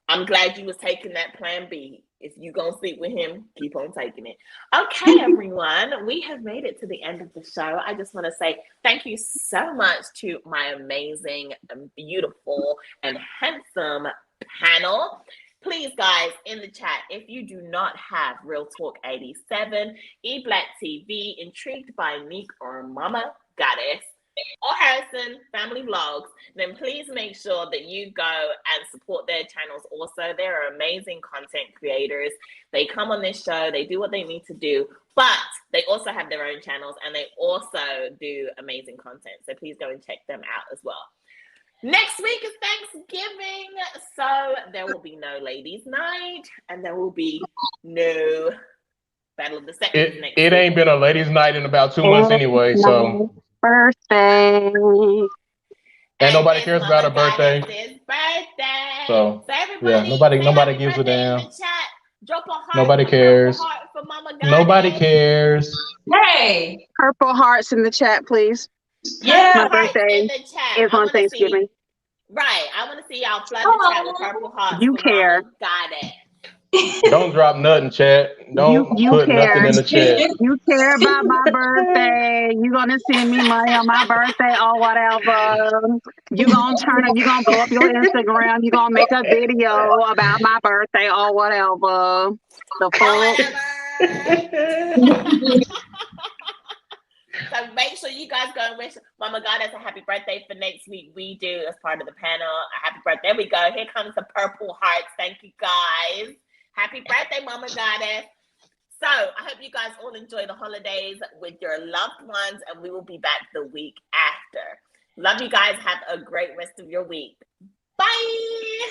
I'm glad you was taking that plan B. If you gonna sleep with him, keep on taking it. Okay, everyone, we have made it to the end of the show. I just want to say thank you so much to my amazing, beautiful, and handsome panel. Please, guys, in the chat, if you do not have Real Talk 87, E Black TV, Intrigued by Meek or Mama Goddess, or Harrison Family Vlogs, then please make sure that you go and support their channels also. They're amazing content creators. They come on this show, they do what they need to do, but they also have their own channels and they also do amazing content. So please go and check them out as well. Next week is Thanksgiving, so there will be no ladies' night and there will be no Battle of the Sexes next week. It ain't been a ladies' night in about 2 months anyway, so... Birthday. And nobody cares about her birthday. So yeah, nobody gives a damn. Drop a heart. Nobody cares. For Mama Nobody cares. Hey, purple hearts in the chat, please. Yeah, my birthday is on Thanksgiving. Right, I want to see y'all flood the chat with purple hearts. You care. Got it. Don't drop nothing, chat. Don't you put care. nothing in the chat. You care about my birthday. You gonna send me money on my birthday or whatever. You gonna blow up your Instagram. You gonna make a video about my birthday or whatever. The fuck. So make sure you guys go and wish Mama Goddess a happy birthday for next week. We do as part of the panel. A happy birthday. There we go. Here comes the purple hearts. Thank you, guys. Happy birthday, Mama Goddess. So I hope you guys all enjoy the holidays with your loved ones, and we will be back the week after. Love you guys. Have a great rest of your week. Bye.